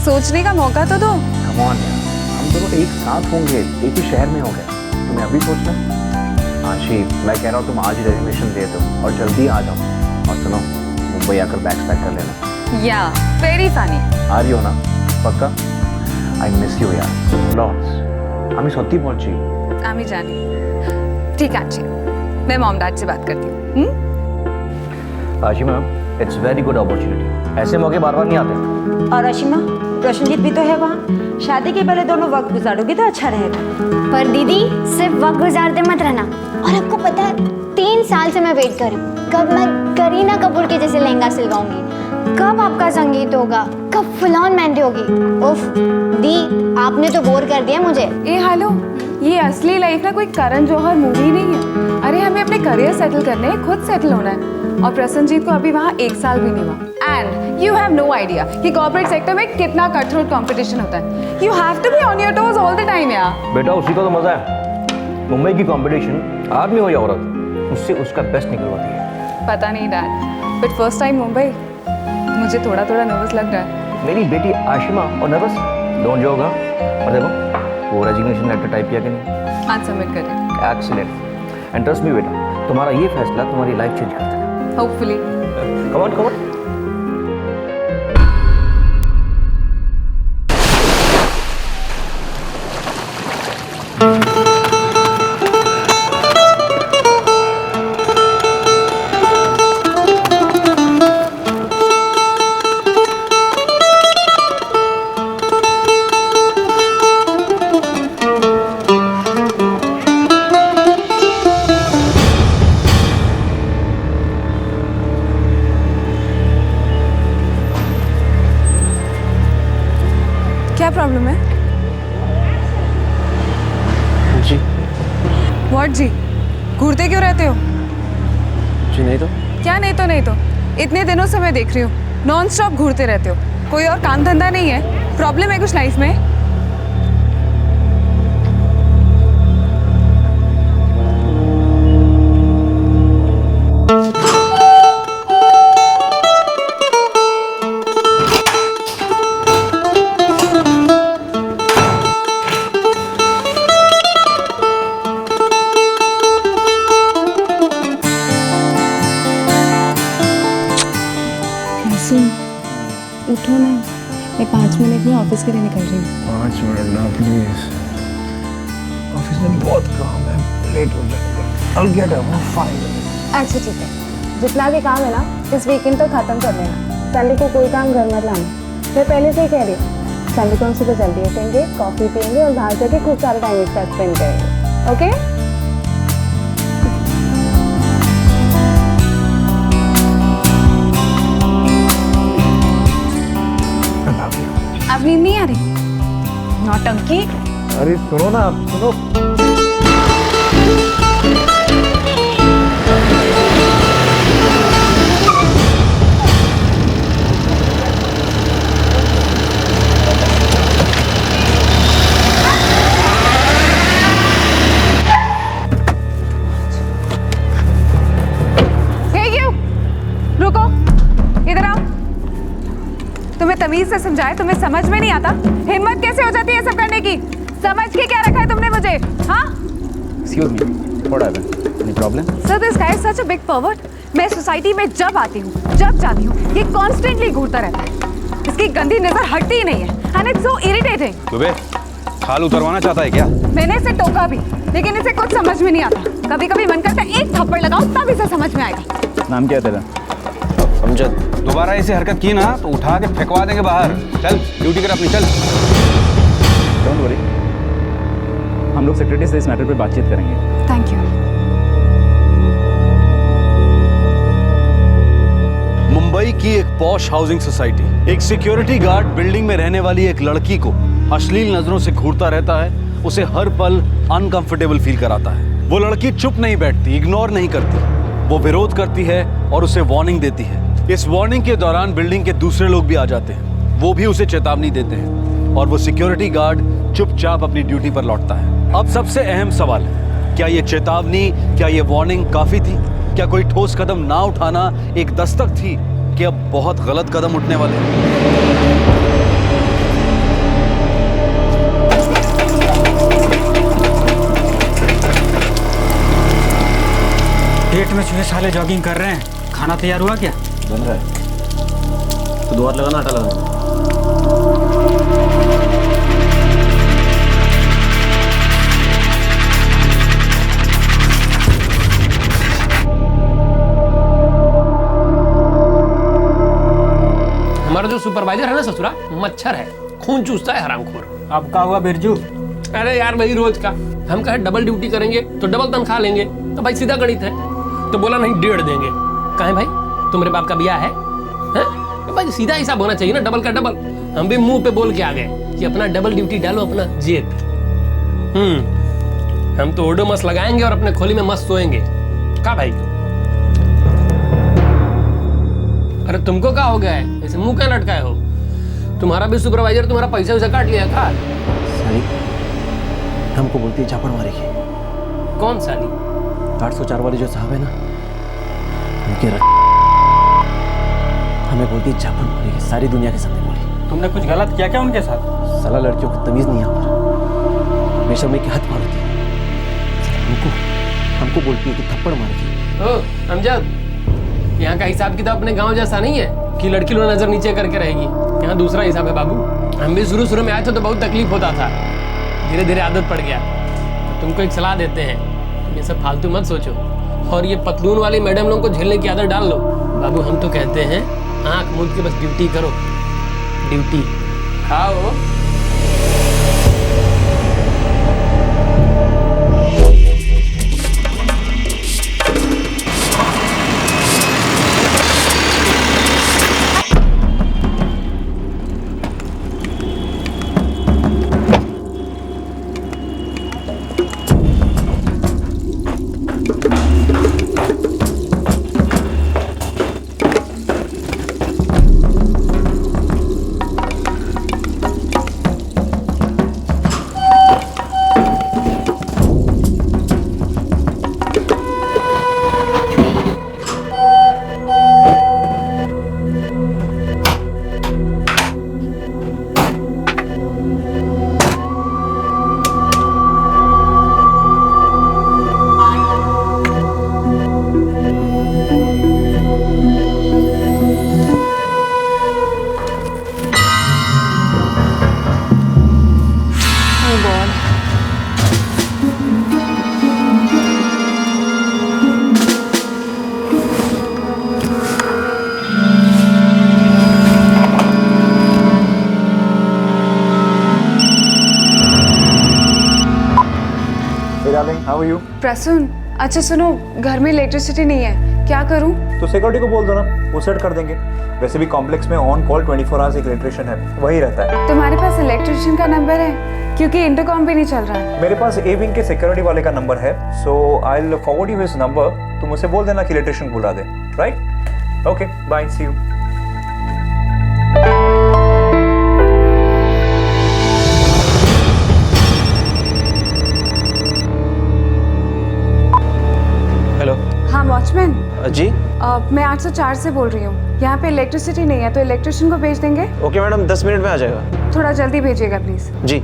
सोचने का मौका तो दो। कम ऑन यार, हम दोनों एक साथ होंगे, एक ही शहर में हो गए। तुम्हें अभी सोचना? आशी, मैं कह रहा हूँ तुम आज ही रेजिग्नेशन दे दो और जल्दी आ जाओ। और सुनो, मुंबई आकर बैग्स पैक कर लेना। या वेरी फनी। आ रही हो ना? पक्का? आई मिस यू यार लॉट्स। আমি সত্যি বলছি। আমি জানি। ঠিক আছে, मैं मॉम डैड से बात करती हूँ। Ashima, it's very good opportunity. ऐसे मौके बार बार नहीं आते। और अशिमा, रोशनजीत भी तो है वहाँ। शादी के पहले दोनों वक्त गुजारोगे तो अच्छा रहेगा। पर दीदी सिर्फ वक्त गुजारते मत रहना। और आपको पता है 3 साल से मैं वेट कर रही हूँ, कब मैं करीना कपूर के जैसे लहंगा सिलवाऊंगी, कब आपका संगीत होगा, कब फुल ऑन मेहंदी होगी। उफ दी, आपने तो बोर कर दिया मुझे। ए हेलो, ये असली लाइफ ना कोई करण जौहर मूवी नहीं है। अरे हमें अपने करियर सेटल करने हैं, खुद सेटल होना है। और प्रसन्नजीत को अभी वहाँ 1 साल भी नहीं हुआ। And you have no idea कि कॉर्पोरेट सेक्टर में कितना कट थ्रोट कंपटीशन होता है। You have to be on your toes all the time यार। बेटा उसी का तो मजा है। मुंबई की कंपटीशन आदमी हो या औरत, उससे उसका बेस्ट निकलवाती है। पता नहीं dad, but first time Mumbai, मुझे थोड़ा थोड़ा नर्वस लग रहा है। मेरी बेटी आशिमा और नर्वस डोंट जोगा। और देखो वो रेजिग्नेशन लेटर टाइप किया कि नहीं? आज सबमिट करें। एक्सीलेंट। एंड ट्रस्ट मी बेटा, तुम्हारा ये फैसला तुम्हारी लाइफ चेंज कर देगा। Hopefully. Come on, come on. क्या प्रॉब्लम है? जी। व्हाट जी? घूरते क्यों रहते हो? जी नहीं तो। क्या नहीं तो नहीं तो? इतने दिनों से मैं देख रही हूँ नॉन स्टॉप घूरते रहते हो। कोई और काम धंधा नहीं है? प्रॉब्लम है कुछ लाइफ में? उठो ना, मैं 5 मिनट में ऑफिस के लिए निकल रही हूँ। 5 मिनट ना प्लीज, ऑफिस में बहुत काम है, लेट हो जाएगा। I'll get up in 5 minutes। अच्छा ठीक है, जितना भी काम है ना इस वीकेंड तक खत्म कर लेना। संडे को कोई काम घर मत लाना। मैं पहले से ही कह रही हूँ, संडे को हम सुबह जल्दी उठेंगे, कॉफ़ी पियेंगे और बाहर जाके खूब सारा टाइम एक साथ स्पेंड करेंगे। ओके? अब नींद नहीं आ रही? नौटंकी। अरे सुनो ना, सुनो। रुको, इधर आओ। तुम्हें तमीज से समझाए, तुम्हें समझ में नहीं आता? हिम्मत कैसे हो जाती है सब करने की? समझ के क्या रखा है तुमने मुझे? हाँ? Excuse me, what happened? Any problem? Sir, this guy is such a big pervert. मैं सोसाइटी में जब आती हूँ, जब जाती हूँ, ये कॉन्स्टेंटली घूरता रहता है। इसकी गंदी नजर हटती ही नहीं है। And it's so irritating. Dubey, खाल उतरवाना चाहता है क्या? मैंने इसे टोका भी, लेकिन इसे कुछ समझ में नहीं आता। कभी-कभी मन करता है एक थप्पड़ लगाओ तब इसे समझ में आएगा। नाम क्या है तेरा? अमजद। दोबारा ऐसे हरकत की ना तो उठा के फेंकवा देंगे बाहर। चल ड्यूटी कर अपनी, चल। डोंट वरी, हम लोग सेक्रेटरी से इस मैटर पे बातचीत करेंगे। Thank you. मुंबई की एक पॉश हाउसिंग सोसाइटी, एक सिक्योरिटी गार्ड बिल्डिंग में रहने वाली एक लड़की को अश्लील नजरों से घूरता रहता है, उसे हर पल अनकंफर्टेबल फील कराता है। वो लड़की चुप नहीं बैठती, इग्नोर नहीं करती, वो विरोध करती है और उसे वार्निंग देती है। इस वार्निंग के दौरान बिल्डिंग के दूसरे लोग भी आ जाते हैं, वो भी उसे चेतावनी देते हैं और वो सिक्योरिटी गार्ड चुपचाप अपनी ड्यूटी पर लौटता है। अब सबसे अहम सवाल है, क्या ये चेतावनी, क्या ये वार्निंग काफी थी? क्या कोई ठोस कदम ना उठाना एक दस्तक थी कि अब बहुत गलत कदम उठने वाले हैं? पेट में चूहे साले जॉगिंग कर रहे हैं। खाना तैयार हुआ क्या? बन रहा है। तो 2 हाथ लगाना, आटा लगाना। हमारा जो सुपरवाइजर है ना ससुरा, मच्छर है, खून चूसता है हरामखोर। अब क्या हुआ बिरजू? अरे यार वही रोज का, हम कहे डबल ड्यूटी करेंगे तो डबल तनख्वाह लेंगे, तो भाई सीधा गणित है। तो बोला नहीं 1.5 देंगे। कहें भाई तुम्हारे बाप का ब्याह है? तो भाई सीधा हिसाब होना चाहिए ना, डबल का डबल। हम भी मुंह पे बोल के आ गए कि अपना डबल ड्यूटी डालो अपना जेब। हम तो ओडो मस्त लगाएंगे और अपने खोली में मस्त सोएंगे। का भाई? अरे तुमको क्या हो गया है, ऐसे मुंह क्या लटकाए हो? तुम्हारा भी सुपरवाइजर तुम्हारा पैसा वैसा काट लिया का? साली हमको बोलती है झापड़ मारेगी। कौन साली? 804 वाले जो साहब है ना, उनके हमें बोलती है झापड़ मारेगी, सारी दुनिया के सामने बोली। तुमने कुछ गलत किया क्या उनके साथ? साला लड़कियों की तमीज नहीं यहाँ पर, हमेशा मैं के हाथ मारती है। हमको बोलती है कि थप्पड़ मारेगी। ओ अमजद, यहाँ का हिसाब किताब अपने गांव जैसा नहीं है कि लड़की लोग नजर नीचे करके रहेगी। यहाँ दूसरा हिसाब है बाबू। हम भी शुरू में आए थे तो बहुत तकलीफ होता था, धीरे धीरे आदत पड़ गया। तो तुमको एक सलाह देते हैं, ये सब फालतू मत सोचो और ये पतलून वाली मैडम लोगों को झेलने की आदत डाल लो। बाबू हम तो कहते हैं आँख मूंद के बस ड्यूटी करो, ड्यूटी। खाओ। How are you? प्रसून, अच्छा सुनो, घर में इलेक्ट्रिसिटी नहीं है, क्या करूं? तो सिक्योरिटी को बोल दो ना, वो सेट कर देंगे। वैसे भी कॉम्प्लेक्स में ऑन कॉल 24 आवर्स एक इलेक्ट्रिशियन है, वही रहता है। तुम्हारे पास इलेक्ट्रिशियन का नंबर है? क्योंकि इंटरकॉम भी नहीं चल रहा है। मेरे पास ए विंग के सिक्योरिटी वाले का नंबर है, so I will forward you his number. तुम उसे बोल देना कि इलेक्ट्रिशियन बुला दे, right? Okay, bye, see you. हाँ वॉचमैन जी, मैं 804 से बोल रही हूँ। यहाँ पे इलेक्ट्रिसिटी नहीं है तो इलेक्ट्रिशियन को भेज देंगे? ओके मैडम, 10 मिनट में आ जाएगा। थोड़ा जल्दी भेजिएगा प्लीज। जी।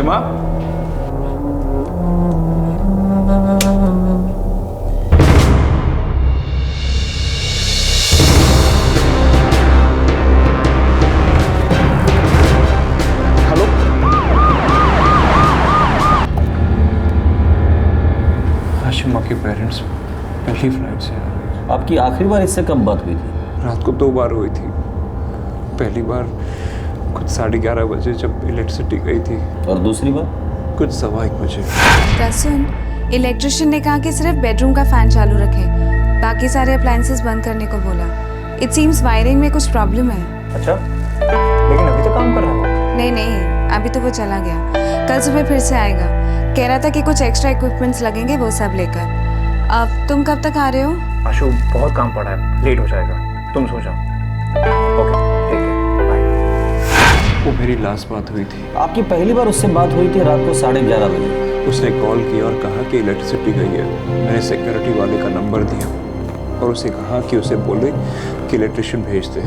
आशिमा, आशिमा के पेरेंट्स पहली फ्लाइट से आ रहे हैं। आपकी आखिरी बार इससे कब बात हुई थी? रात को 2 बार हुई थी। पहली बार कुछ 11:30 बजे जब इलेक्ट्रिसिटी गई थी, और दूसरी बार कुछ 1:15 बजे। प्रसून, इलेक्ट्रिशियन ने कहा कि सिर्फ बेडरूम का फैन चालू रखें, बाकी सारे अप्लायंसेस बंद करने को बोला। इट सीम्स वायरिंग में कुछ प्रॉब्लम है। अच्छा, लेकिन अभी तो काम कर रहा हूँ। नहीं, अभी तो वो चला गया। कल सुबह फिर से आएगा। कह रहा था कि कुछ एक्स्ट्रा इक्विपमेंट्स लगेंगे, वो सब लेकर। अब तुम कब तक आ रहे हो? आशु, बहुत काम पड़ा है, लेट हो जाएगा, तुम सो जाओ। ओके, ठीक है, बाय। वो मेरी लास्ट बात हुई थी। आपकी पहली बार उससे बात हुई थी रात को 11:30 बजे। उसने कॉल किया और कहा कि इलेक्ट्रिसिटी गई है। मैंने सिक्योरिटी वाले का नंबर दिया और उसे कहा कि उसे बोले कि इलेक्ट्रिशियन भेज दे।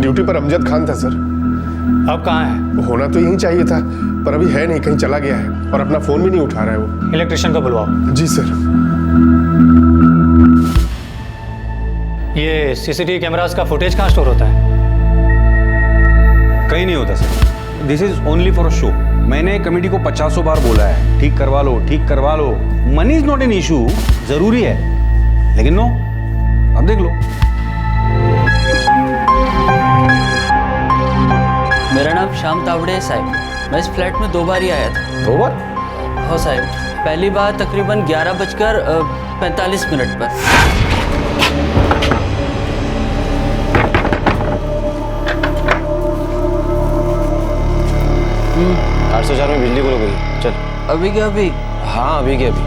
ड्यूटी पर अमजद खान था सर। अब कहाँ है? होना तो यहीं चाहिए था, पर अभी है नहीं, कहीं चला गया है और अपना फोन भी नहीं उठा रहा है वो। इलेक्ट्रिशियन को बुलवाओ। जी सर। ये सीसीटीवी कैमरास का फुटेज कहाँ स्टोर होता है? कहीं नहीं होता sir. This is only for a show. मैंने कमेटी को 50 बार बोला है, ठीक करवा लो, ठीक करवा लो। Money is not an issue, जरूरी है, लेकिन नो, अब देख लो। मेरा नाम श्याम तावड़े है साहब। मैं इस फ्लैट में 2 बार ही आया था। 2 बार? हाँ साहब, पहली बार तकरीबन 11:45 पर। 804 में बिजली गुल हो गई। चल। अभी क्या अभी? हाँ, अभी क्या अभी।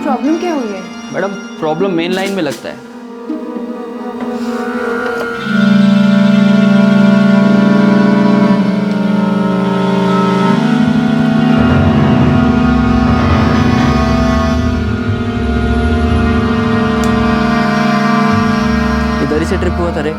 प्रॉब्लम क्या हुई है? मैडम, प्रॉब्लम मेन लाइन में लगता है। इधर ही से ट्रिप हुआ था रे।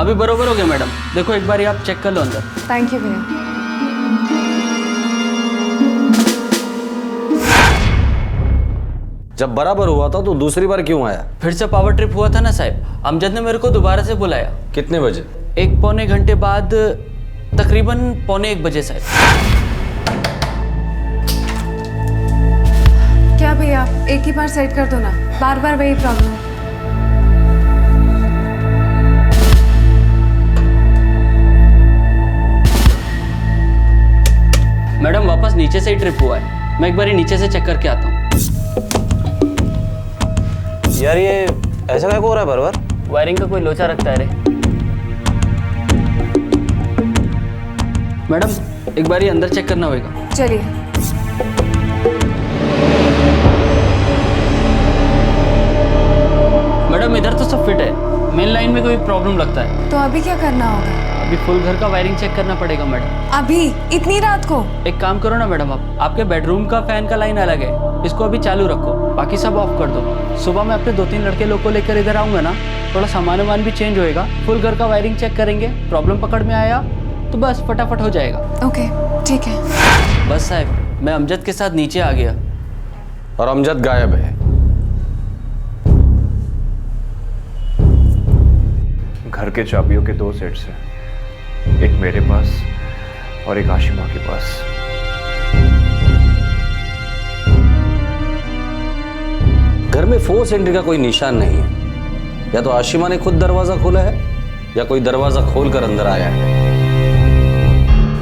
अभी बरोबर हो गया मैडम, देखो एक बार आप चेक कर लो अंदर। थैंक यू भैया। जब बराबर हुआ था तो दूसरी बार क्यों आया? फिर से पावर ट्रिप हुआ था ना साहब, अमजद ने मेरे को दोबारा से बुलाया। कितने बजे? 1-पौने घंटे बाद, तकरीबन 1:45 बजे साहब। क्या भैया, एक ही बार सेट कर दो ना, बार बार वही प्रॉब्लम। मैडम, वापस नीचे से ही ट्रिप हुआ है, मैं एक बार नीचे से चेक करके आता हूँ। यार ये ऐसा क्या हो रहा है बार बार? वायरिंग का कोई लोचा रखता है रे। मैडम, एक बार अंदर चेक करना होगा। चलिए। मैडम, इधर तो सब फिट है, मेन लाइन में कोई प्रॉब्लम लगता है। तो अभी क्या करना होगा? अभी फुल घर का वायरिंग चेक करना पड़ेगा मैडम। अभी इतनी रात को? एक काम करो ना मैडम, आप आपके बेडरूम का फैन का लाइन अलग है, इसको अभी चालू रखो, बाकी सब ऑफ कर दो। सुबह मैं अपने 2-3 लड़के लोग को लेकर इधर आऊँगा ना, थोड़ा सामान वामान भी चेंज होएगा, फुल घर का वायरिंग चेक करेंगे, प्रॉब्लम पकड़ में आया तो बस फटाफट हो जाएगा। ओके, ठीक है। बस साहब, मैं अमजद के साथ नीचे आ गया और अमजद गायब है। घर के चाबियों के 2 सेट्स हैं, एक मेरे पास और एक आशिमा के पास। घर में फोर्स एंट्री का कोई निशान नहीं है। या तो आशिमा ने खुद दरवाजा खोला है या कोई दरवाजा खोलकर अंदर आया है।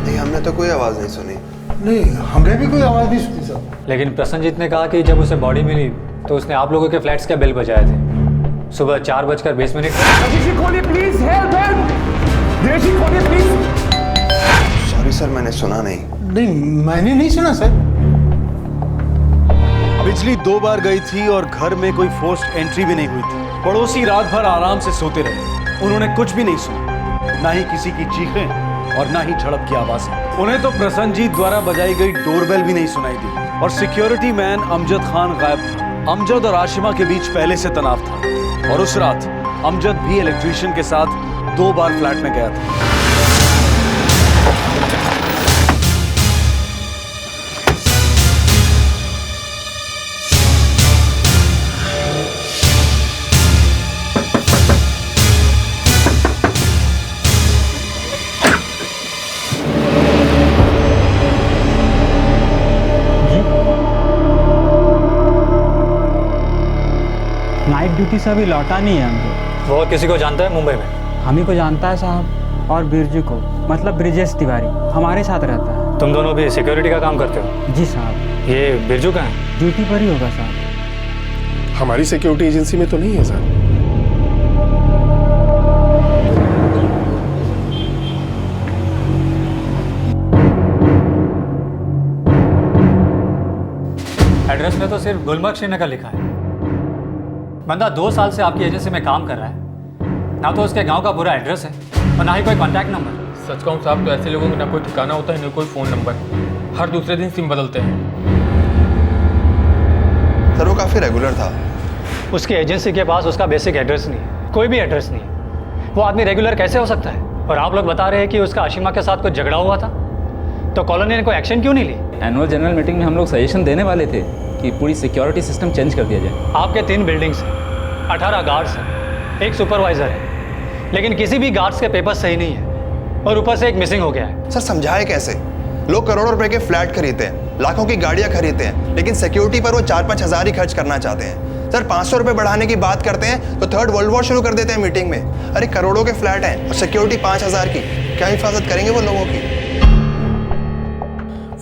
नहीं, हमने तो कोई आवाज नहीं सुनी। नहीं, हमने भी कोई आवाज नहीं सुनी सर। लेकिन प्रसन्नजीत ने कहा कि जब उसे बॉडी मिली तो उसने आप लोगों के फ्लैट्स के बेल बजाए थे। सुबह 4:20 खोलिए प्लीज, हेल्प हेल्प, खोलिए प्लीज। सॉरी सर, मैंने सुना नहीं। नहीं, मैंने नहीं सुना सर। बिजली 2 बार गई थी और घर में कोई फोर्स्ड एंट्री भी नहीं हुई थी। पड़ोसी रात भर आराम से सोते रहे, उन्होंने कुछ भी नहीं सुना, ना ही किसी की चीखें और ना ही झड़प की आवाजें। उन्हें तो प्रसन्नजीत द्वारा बजाई गई डोरबेल भी नहीं सुनाई दी। और सिक्योरिटी मैन अमजद खान गायब था। अमजद और आशिमा के बीच पहले से तनाव था और उस रात अमजद भी इलेक्ट्रीशियन के साथ 2 बार फ्लैट में गया था। नाइट ड्यूटी से अभी लौटा नहीं है हमको। वो किसी को जानता है मुंबई में? हम ही को जानता है साहब, और बिरजू को, मतलब ब्रिजेश तिवारी हमारे साथ रहता है। तुम दोनों भी सिक्योरिटी का काम करते हो? जी साहब। ये बिरजू कहाँ है? ड्यूटी पर ही होगा साहब। हमारी सिक्योरिटी एजेंसी में तो नहीं है सर। एड्रेस में तो सिर्फ गुलमर्ग श्रीनगर लिखा है। बंदा 2 साल से आपकी एजेंसी में काम कर रहा है, ना तो उसके गांव का पूरा एड्रेस है और ना ही कोई कॉन्टैक्ट नंबर। सच कहूँ साहब तो ऐसे लोगों का ना कोई ठिकाना होता है ना कोई फ़ोन नंबर, हर दूसरे दिन सिम बदलते हैं। सर वो काफ़ी रेगुलर था। उसकी एजेंसी के पास उसका बेसिक एड्रेस नहीं है, कोई भी एड्रेस नहीं है। वो आदमी रेगुलर कैसे हो सकता है? और आप लोग बता रहे हैं कि उसका आशिमा के साथ कुछ झगड़ा हुआ था, तो कॉलोनी ने कोई एक्शन क्यों नहीं ली? एनुअल जनरल मीटिंग में हम लोग सजेशन देने वाले थे कि पूरी सिक्योरिटी सिस्टम चेंज कर दिया जाए। आपके 3 बिल्डिंग्स हैं, 18 गार्ड्स हैं, एक सुपरवाइजर है, लेकिन किसी भी गार्ड्स के पेपर सही नहीं है और ऊपर से एक मिसिंग हो गया है। सर समझाए कैसे? लोग करोड़ों रुपए के फ्लैट खरीदते हैं, लाखों की गाड़ियां खरीदते हैं, लेकिन सिक्योरिटी पर वो 4-5 हज़ार ही खर्च करना चाहते हैं। सर 500 रुपए बढ़ाने की बात करते हैं तो 3rd वर्ल्ड वॉर शुरू कर देते हैं मीटिंग में। अरे करोड़ों के फ्लैट हैं और सिक्योरिटी 5000 की, क्या हिफाजत करेंगे वो लोगों की?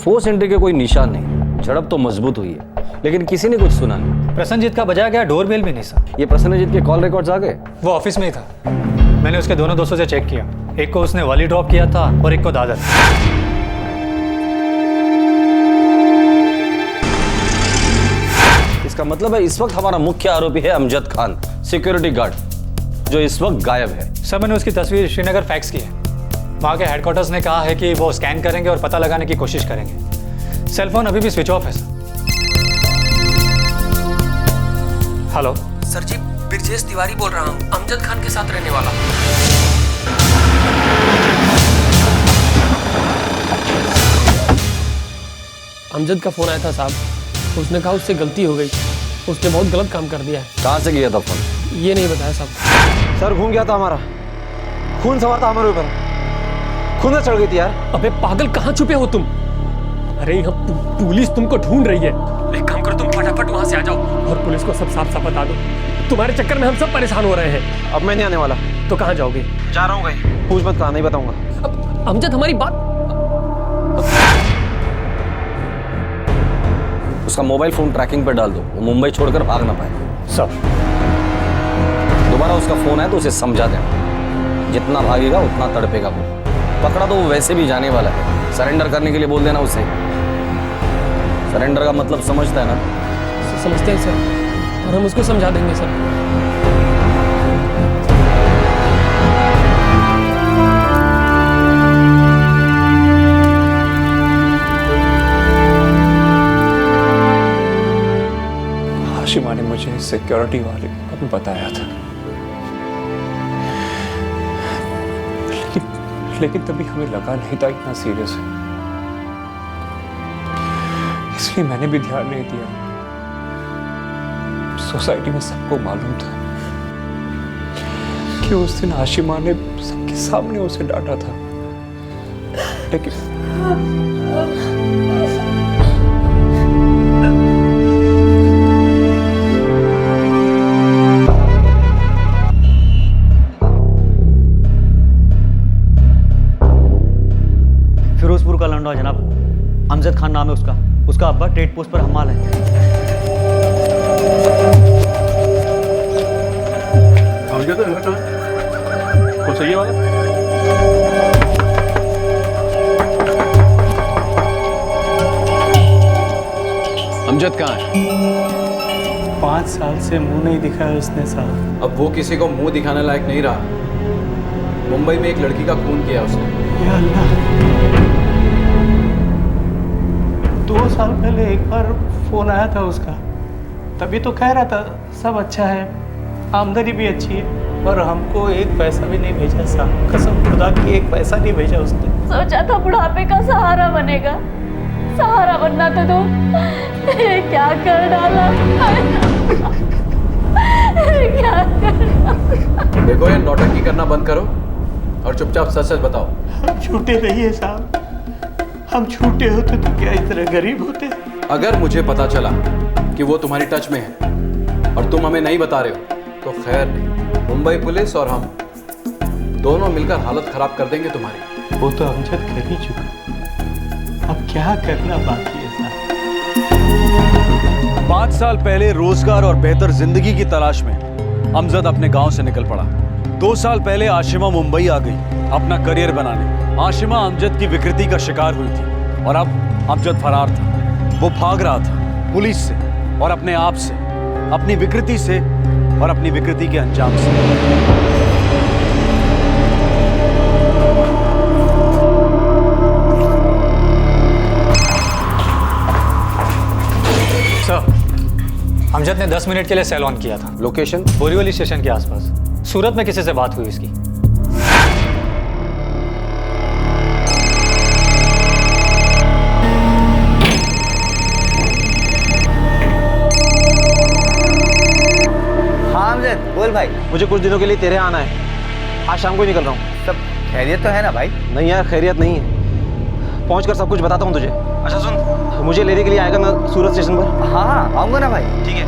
फोर्स एंट्री के कोई निशान नहीं, झड़प तो मजबूत हुई है, लेकिन किसी ने कुछ सुना नहीं। प्रसन्नजीत का बजाया गया डोरबेल भी नहीं सर। ये प्रसन्नजीत के कॉल रिकॉर्ड्स आ गए? वो ऑफिस में ही था, मैंने उसके दोनों दोस्तों से चेक किया, एक को उसने वाली ड्रॉप किया था और एक को दादर। इसका मतलब है इस वक्त हमारा मुख्य आरोपी है अमजद खान, सिक्योरिटी गार्ड, जो इस वक्त गायब है। सर मैंने उसकी तस्वीर श्रीनगर फैक्स की है, वहाँ के हेडक्वार्टर्स ने कहा है कि वो स्कैन करेंगे और पता लगाने की कोशिश करेंगे। सेलफोन अभी भी स्विच ऑफ है सर। हेलो सर जी, ब्रिजेश तिवारी बोल रहा हूँ, अमजद खान के साथ रहने वाला। अमजद का फोन आया था साहब, उसने कहा उससे गलती हो गई, उसने बहुत गलत काम कर दिया है। कहाँ से किया था फोन? ये नहीं बताया साहब। सर घूम गया था हमारा, खून सवार था हमारे ऊपर, खून से चढ़ गई थी यार। अबे पागल, कहाँ छुपे हो तुम? अरे यहाँ पुलिस तुमको ढूंढ रही है। एक काम करो, तुम फटाफट वहाँ से आ जाओ और पुलिस को सब साफ साफ बता दो। तुम्हारे चक्कर में हम सब परेशान हो रहे हैं। अब मैं नहीं आने वाला। तो कहाँ जाओगे? जा रहा हूँ कहीं, पूछ मत, कहाँ नहीं बताऊंगा। अब अमजद हमारी बात। उसका मोबाइल फोन ट्रैकिंग पर डाल दो, वो मुंबई छोड़कर भाग ना पाए। सर दोबारा उसका फोन है तो उसे समझा देना, जितना भागेगा उतना तड़पेगा वो। पकड़ा तो वो वैसे भी जाने वाला है, सरेंडर करने के लिए बोल देना उसे। सरेंडर का मतलब समझता है ना? समझते हैं सर, और हम उसको समझा देंगे सर। आशिमा ने मुझे सिक्योरिटी वाले को भी बताया था, लेकिन तभी हमें लगा नहीं था इतना सीरियस है, इसलिए मैंने भी ध्यान नहीं दिया। सोसाइटी में सबको मालूम था कि उस दिन आशिमा ने सबके सामने उसे डांटा था, लेकिन फिरोजपुर का लंडा जनाब, अमजद खान नाम है उसका अब्बा ट्रेड पोस्ट पर हमाल है। कौन सा ये वाला? अमजद कहाँ है? 5 साल से मुंह नहीं दिखाया उसने साहब। अब वो किसी को मुंह दिखाने लायक नहीं रहा। मुंबई में एक लड़की का खून किया उसने। या अल्लाह। 2 साल पहले एक बार फोन आया था उसका, तभी तो कह रहा था सब अच्छा है, आमदनी भी अच्छी है, और हमको 1 पैसा भी नहीं भेजा साहब। कसम खुदा की 1 पैसा नहीं भेजा उसने। सोचा था बुढ़ापे का सहारा बनेगा, सहारा बनना था तो क्या कर डाला। क्या कर डाला। देखो ये नौटंकी करना बंद करो और चुपचाप सच सच बताओ। हम झूठे नहीं है साहब, हम झूठे होते तो क्या इतने गरीब होते। अगर मुझे पता चला कि वो तुम्हारी टच में है और तुम हमें नहीं बता रहे हो तो खैर नहीं, मुंबई पुलिस और हम दोनों मिलकर हालत खराब कर देंगे तुम्हारी। वो तो अमजद कर ही चुका, अब क्या करना बाकी है साहब। 5 साल पहले रोजगार और बेहतर जिंदगी की तलाश में अमजद अपने गांव से निकल पड़ा। 2 साल पहले आशिमा मुंबई आ गई अपना करियर बनाने। आशिमा अमजद की विकृति का शिकार हुई थी और अब अमजद फरार था। वो भाग रहा था पुलिस से और अपने आप से, अपनी विकृति से और अपनी विकृति के अंजाम से। सर, अमजद ने 10 मिनट के लिए सेल ऑन किया था। लोकेशन? बोरीवली स्टेशन के आसपास। सूरत में किसी से बात हुई इसकी? हाँ अमजद, बोल भाई। मुझे कुछ दिनों के लिए तेरे आना है, आज शाम को ही निकल रहा हूँ। सब खैरियत तो है ना भाई? नहीं यार, खैरियत नहीं है। पहुँच कर सब कुछ बताता हूँ तुझे। अच्छा सुन, मुझे लेने के लिए आएगा ना सूरत स्टेशन पर? हाँ हाँ आऊँगा ना भाई। ठीक है,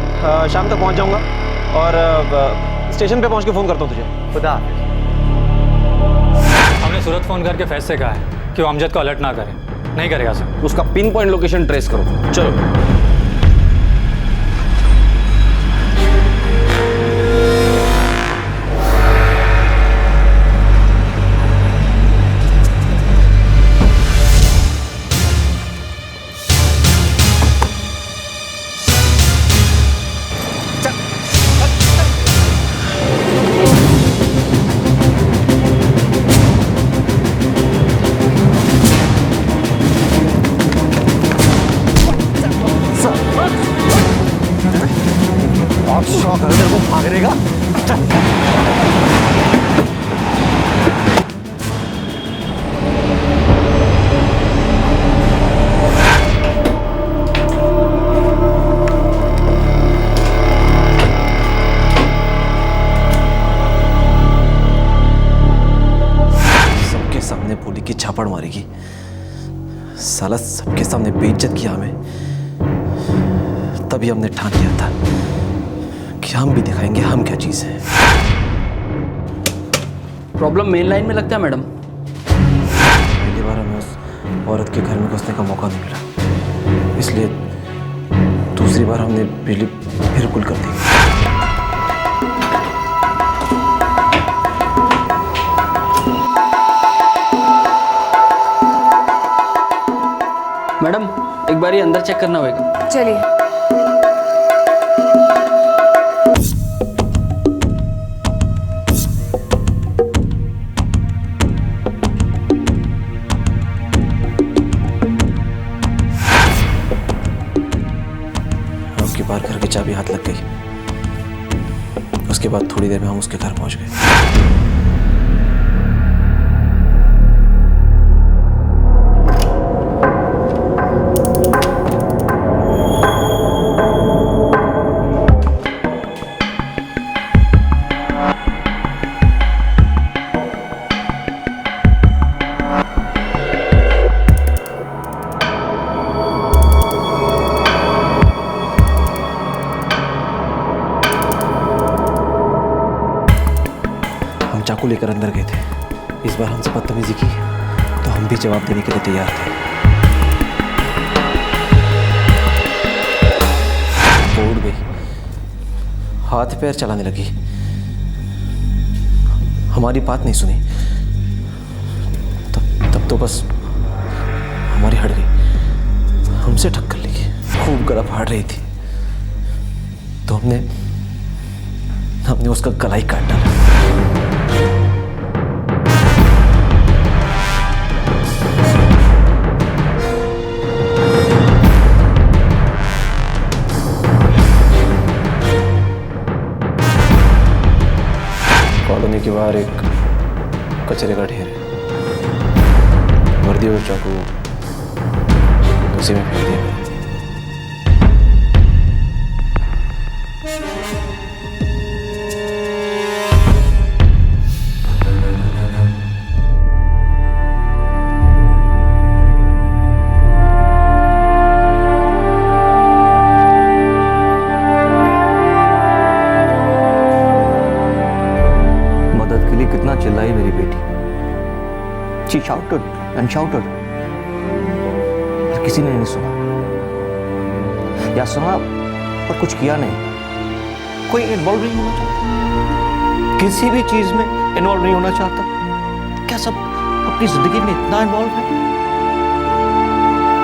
शाम तक पहुँच जाऊँगा और स्टेशन पे पहुँच के फ़ोन करता हूँ तुझे। खुदा। हमने सूरत फ़ोन करके फैज से कहा है कि वो अमजद को अलर्ट ना करे। नहीं करेगा सर। उसका पिन पॉइंट लोकेशन ट्रेस करो। चलो। झापड़ मारेगी साला, सबके सामने बेइज्जत किया हमें। तभी हमने ठान लिया था कि हम भी दिखाएंगे हम क्या चीज है। प्रॉब्लम मेन लाइन में लगता है मैडम। पहली बार हमें उस औरत के घर में घुसने का मौका नहीं मिला, इसलिए दूसरी बार हमने बिजली फिर गुल कर दी। मैडम एक बार ये अंदर चेक करना होगा। चलिए। उसके बाहर घर की चाबी हाथ लग गई। उसके बाद थोड़ी देर में हम उसके घर पहुंच गए। चाकू लेकर अंदर गए थे। इस बार हमसे बदतमीजी की तो हम भी जवाब देने के लिए तैयार थे। वो उड़ गई, हाथ पैर चलाने लगी, हमारी बात नहीं सुनी। तब तो बस हमारी हट गई, हमसे टक्कर लगी, खूब गला फाड़ रही थी तो हमने उसका गला ही काट डाला। कॉलोनी के बाहर एक कचरे का ढेर है, वर्दी और चाकू उसी में फेंक दिया। मदद के लिए कितना चिल्लाई मेरी बेटी, शी शाउटेड एंड शाउटेड, किसी ने नहीं सुना, या सुना और कुछ किया नहीं। कोई इन्वॉल्व नहीं होना चाहता, किसी भी चीज में इन्वॉल्व नहीं होना चाहता। क्या सब अपनी जिंदगी में इतना इन्वॉल्व है?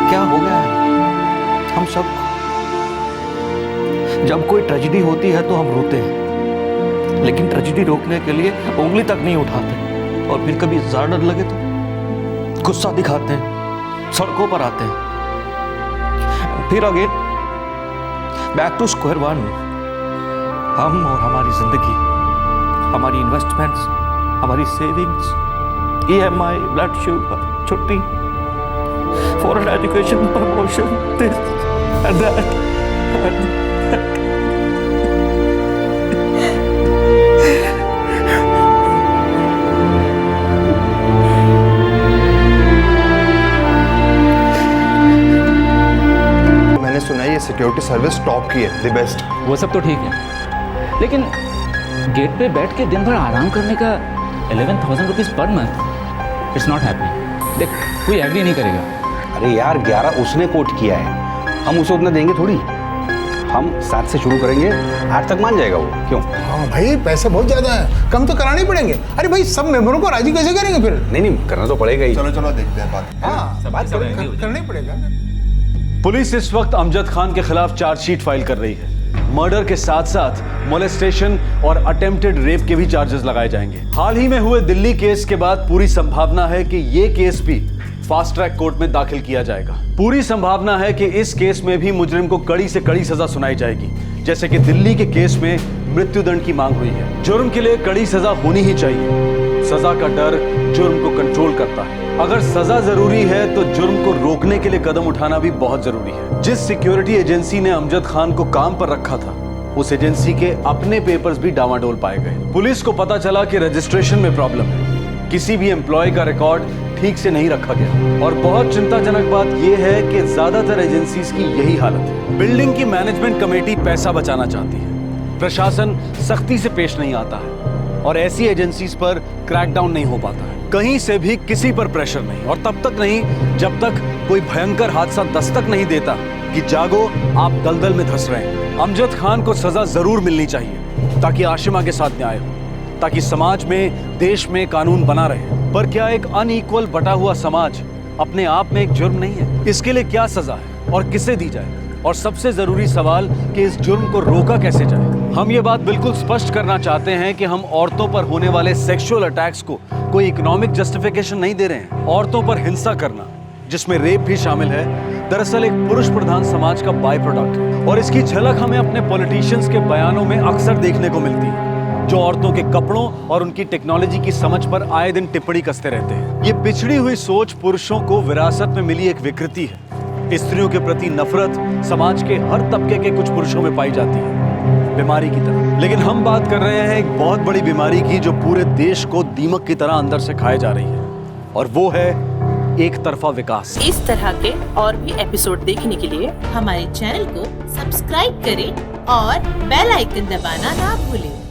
क्या हो गया है हम सब? जब कोई ट्रेजेडी होती है तो हम रोते हैं, लेकिन ट्रेजेडी रोकने के लिए उंगली तक नहीं उठाते, और फिर कभी ज्यादा डर लगे तो गुस्सा दिखाते हैं, सड़कों पर आते हैं। फिर again back to square one. हम और हमारी जिंदगी, हमारी इन्वेस्टमेंट्स, हमारी सेविंग्स, EMI, ब्लड शुगर, छुट्टी, foreign education, promotion, this and that. सुना है ये सिक्योरिटी सर्विस टॉप की है, द बेस्ट। वो सब तो ठीक है, लेकिन गेट पे बैठ के दिन भर आराम करने का 11,000 rupees per month, it's not happening. देख, कोई एग्री नहीं करेगा। अरे यार 11 उसने कोट किया है, हम उसे उतना देंगे थोड़ी। हम 7 से शुरू करेंगे, 8 तक मान जाएगा वो। क्यों? हाँ भाई, पैसे बहुत ज्यादा है, कम तो कराने ही पड़ेंगे। अरे भाई, सब मेंबरों को राजी कैसे करेंगे फिर? नहीं, करना तो पड़ेगा ही। चलो चलो देखते हैं बात। हाँ, बात करना ही पड़ेगा। पुलिस इस वक्त अमजद खान के खिलाफ चार्जशीट फाइल कर रही है। मर्डर के साथ साथ मोलेस्टेशन और अटेम्प्टेड रेप के भी चार्जेस लगाए जाएंगे। हाल ही में हुए दिल्ली केस के बाद पूरी संभावना है कि ये केस भी फास्ट ट्रैक कोर्ट में दाखिल किया जाएगा। पूरी संभावना है कि इस केस में भी मुजरिम को कड़ी से कड़ी सजा सुनाई जाएगी, जैसे कि दिल्ली के केस में मृत्युदंड की मांग हुई है। जुर्म के लिए कड़ी सजा होनी ही चाहिए। सजा का डर जुर्म को कंट्रोल करता है। अगर सजा जरूरी है तो जुर्म को रोकने के लिए कदम उठाना भी बहुत जरूरी है। जिस सिक्योरिटी एजेंसी ने अमजद खान को काम पर रखा था, उस एजेंसी के अपने पेपर्स भी डामाडोल पाए गए। पुलिस को पता चला कि रजिस्ट्रेशन में प्रॉब्लम है, किसी भी एम्प्लॉय का रिकॉर्ड ठीक से नहीं रखा गया। और बहुत चिंताजनक बात यह है कि ज्यादातर एजेंसीज की यही हालत है। बिल्डिंग की मैनेजमेंट कमेटी पैसा बचाना चाहती है, प्रशासन सख्ती से पेश नहीं आता है, और ऐसी एजेंसीज पर क्रैकडाउन नहीं हो पाता है। कहीं से भी किसी पर प्रेशर नहीं, और तब तक नहीं जब तक कोई भयंकर हादसा दस्तक नहीं देता कि जागो, आप दलदल में धंस रहे हैं। अमजद खान को सजा जरूर मिलनी चाहिए, ताकि आशिमा के साथ न्याय हो, ताकि समाज में, देश में कानून बना रहे। पर क्या एक अनइक्वल बटा हुआ समाज अपने आप में एक जुर्म नहीं है? इसके लिए क्या सजा है और किसे दी जाए? और सबसे जरूरी सवाल कि इस जुर्म को रोका कैसे जाए। हम ये बात बिल्कुल स्पष्ट करना चाहते हैं कि हम औरतों पर होने वाले सेक्सुअल अटैक्स को कोई इकोनॉमिक जस्टिफिकेशन नहीं दे रहे हैं। औरतों पर हिंसा करना, जिसमें रेप भी शामिल है, दरअसल एक पुरुष प्रधान समाज का बाय प्रोडक्ट है, और इसकी झलक हमें अपने पॉलिटिशियंस के बयानों में अक्सर देखने को मिलती है, जो औरतों के कपड़ों और उनकी टेक्नोलॉजी की समझ पर आए दिन टिप्पणी कसते रहते हैं। ये पिछड़ी हुई सोच पुरुषों को विरासत में मिली एक विकृति है। स्त्रियों के प्रति नफरत समाज के हर तबके के कुछ पुरुषों में पाई जाती है, बीमारी की तरह। लेकिन हम बात कर रहे हैं एक बहुत बड़ी बीमारी की, जो पूरे देश को दीमक की तरह अंदर से खाए जा रही है, और वो है एक तरफा विकास। इस तरह के और भी एपिसोड देखने के लिए हमारे चैनल को सब्सक्राइब करें और बेल आइकन दबाना ना भूलें।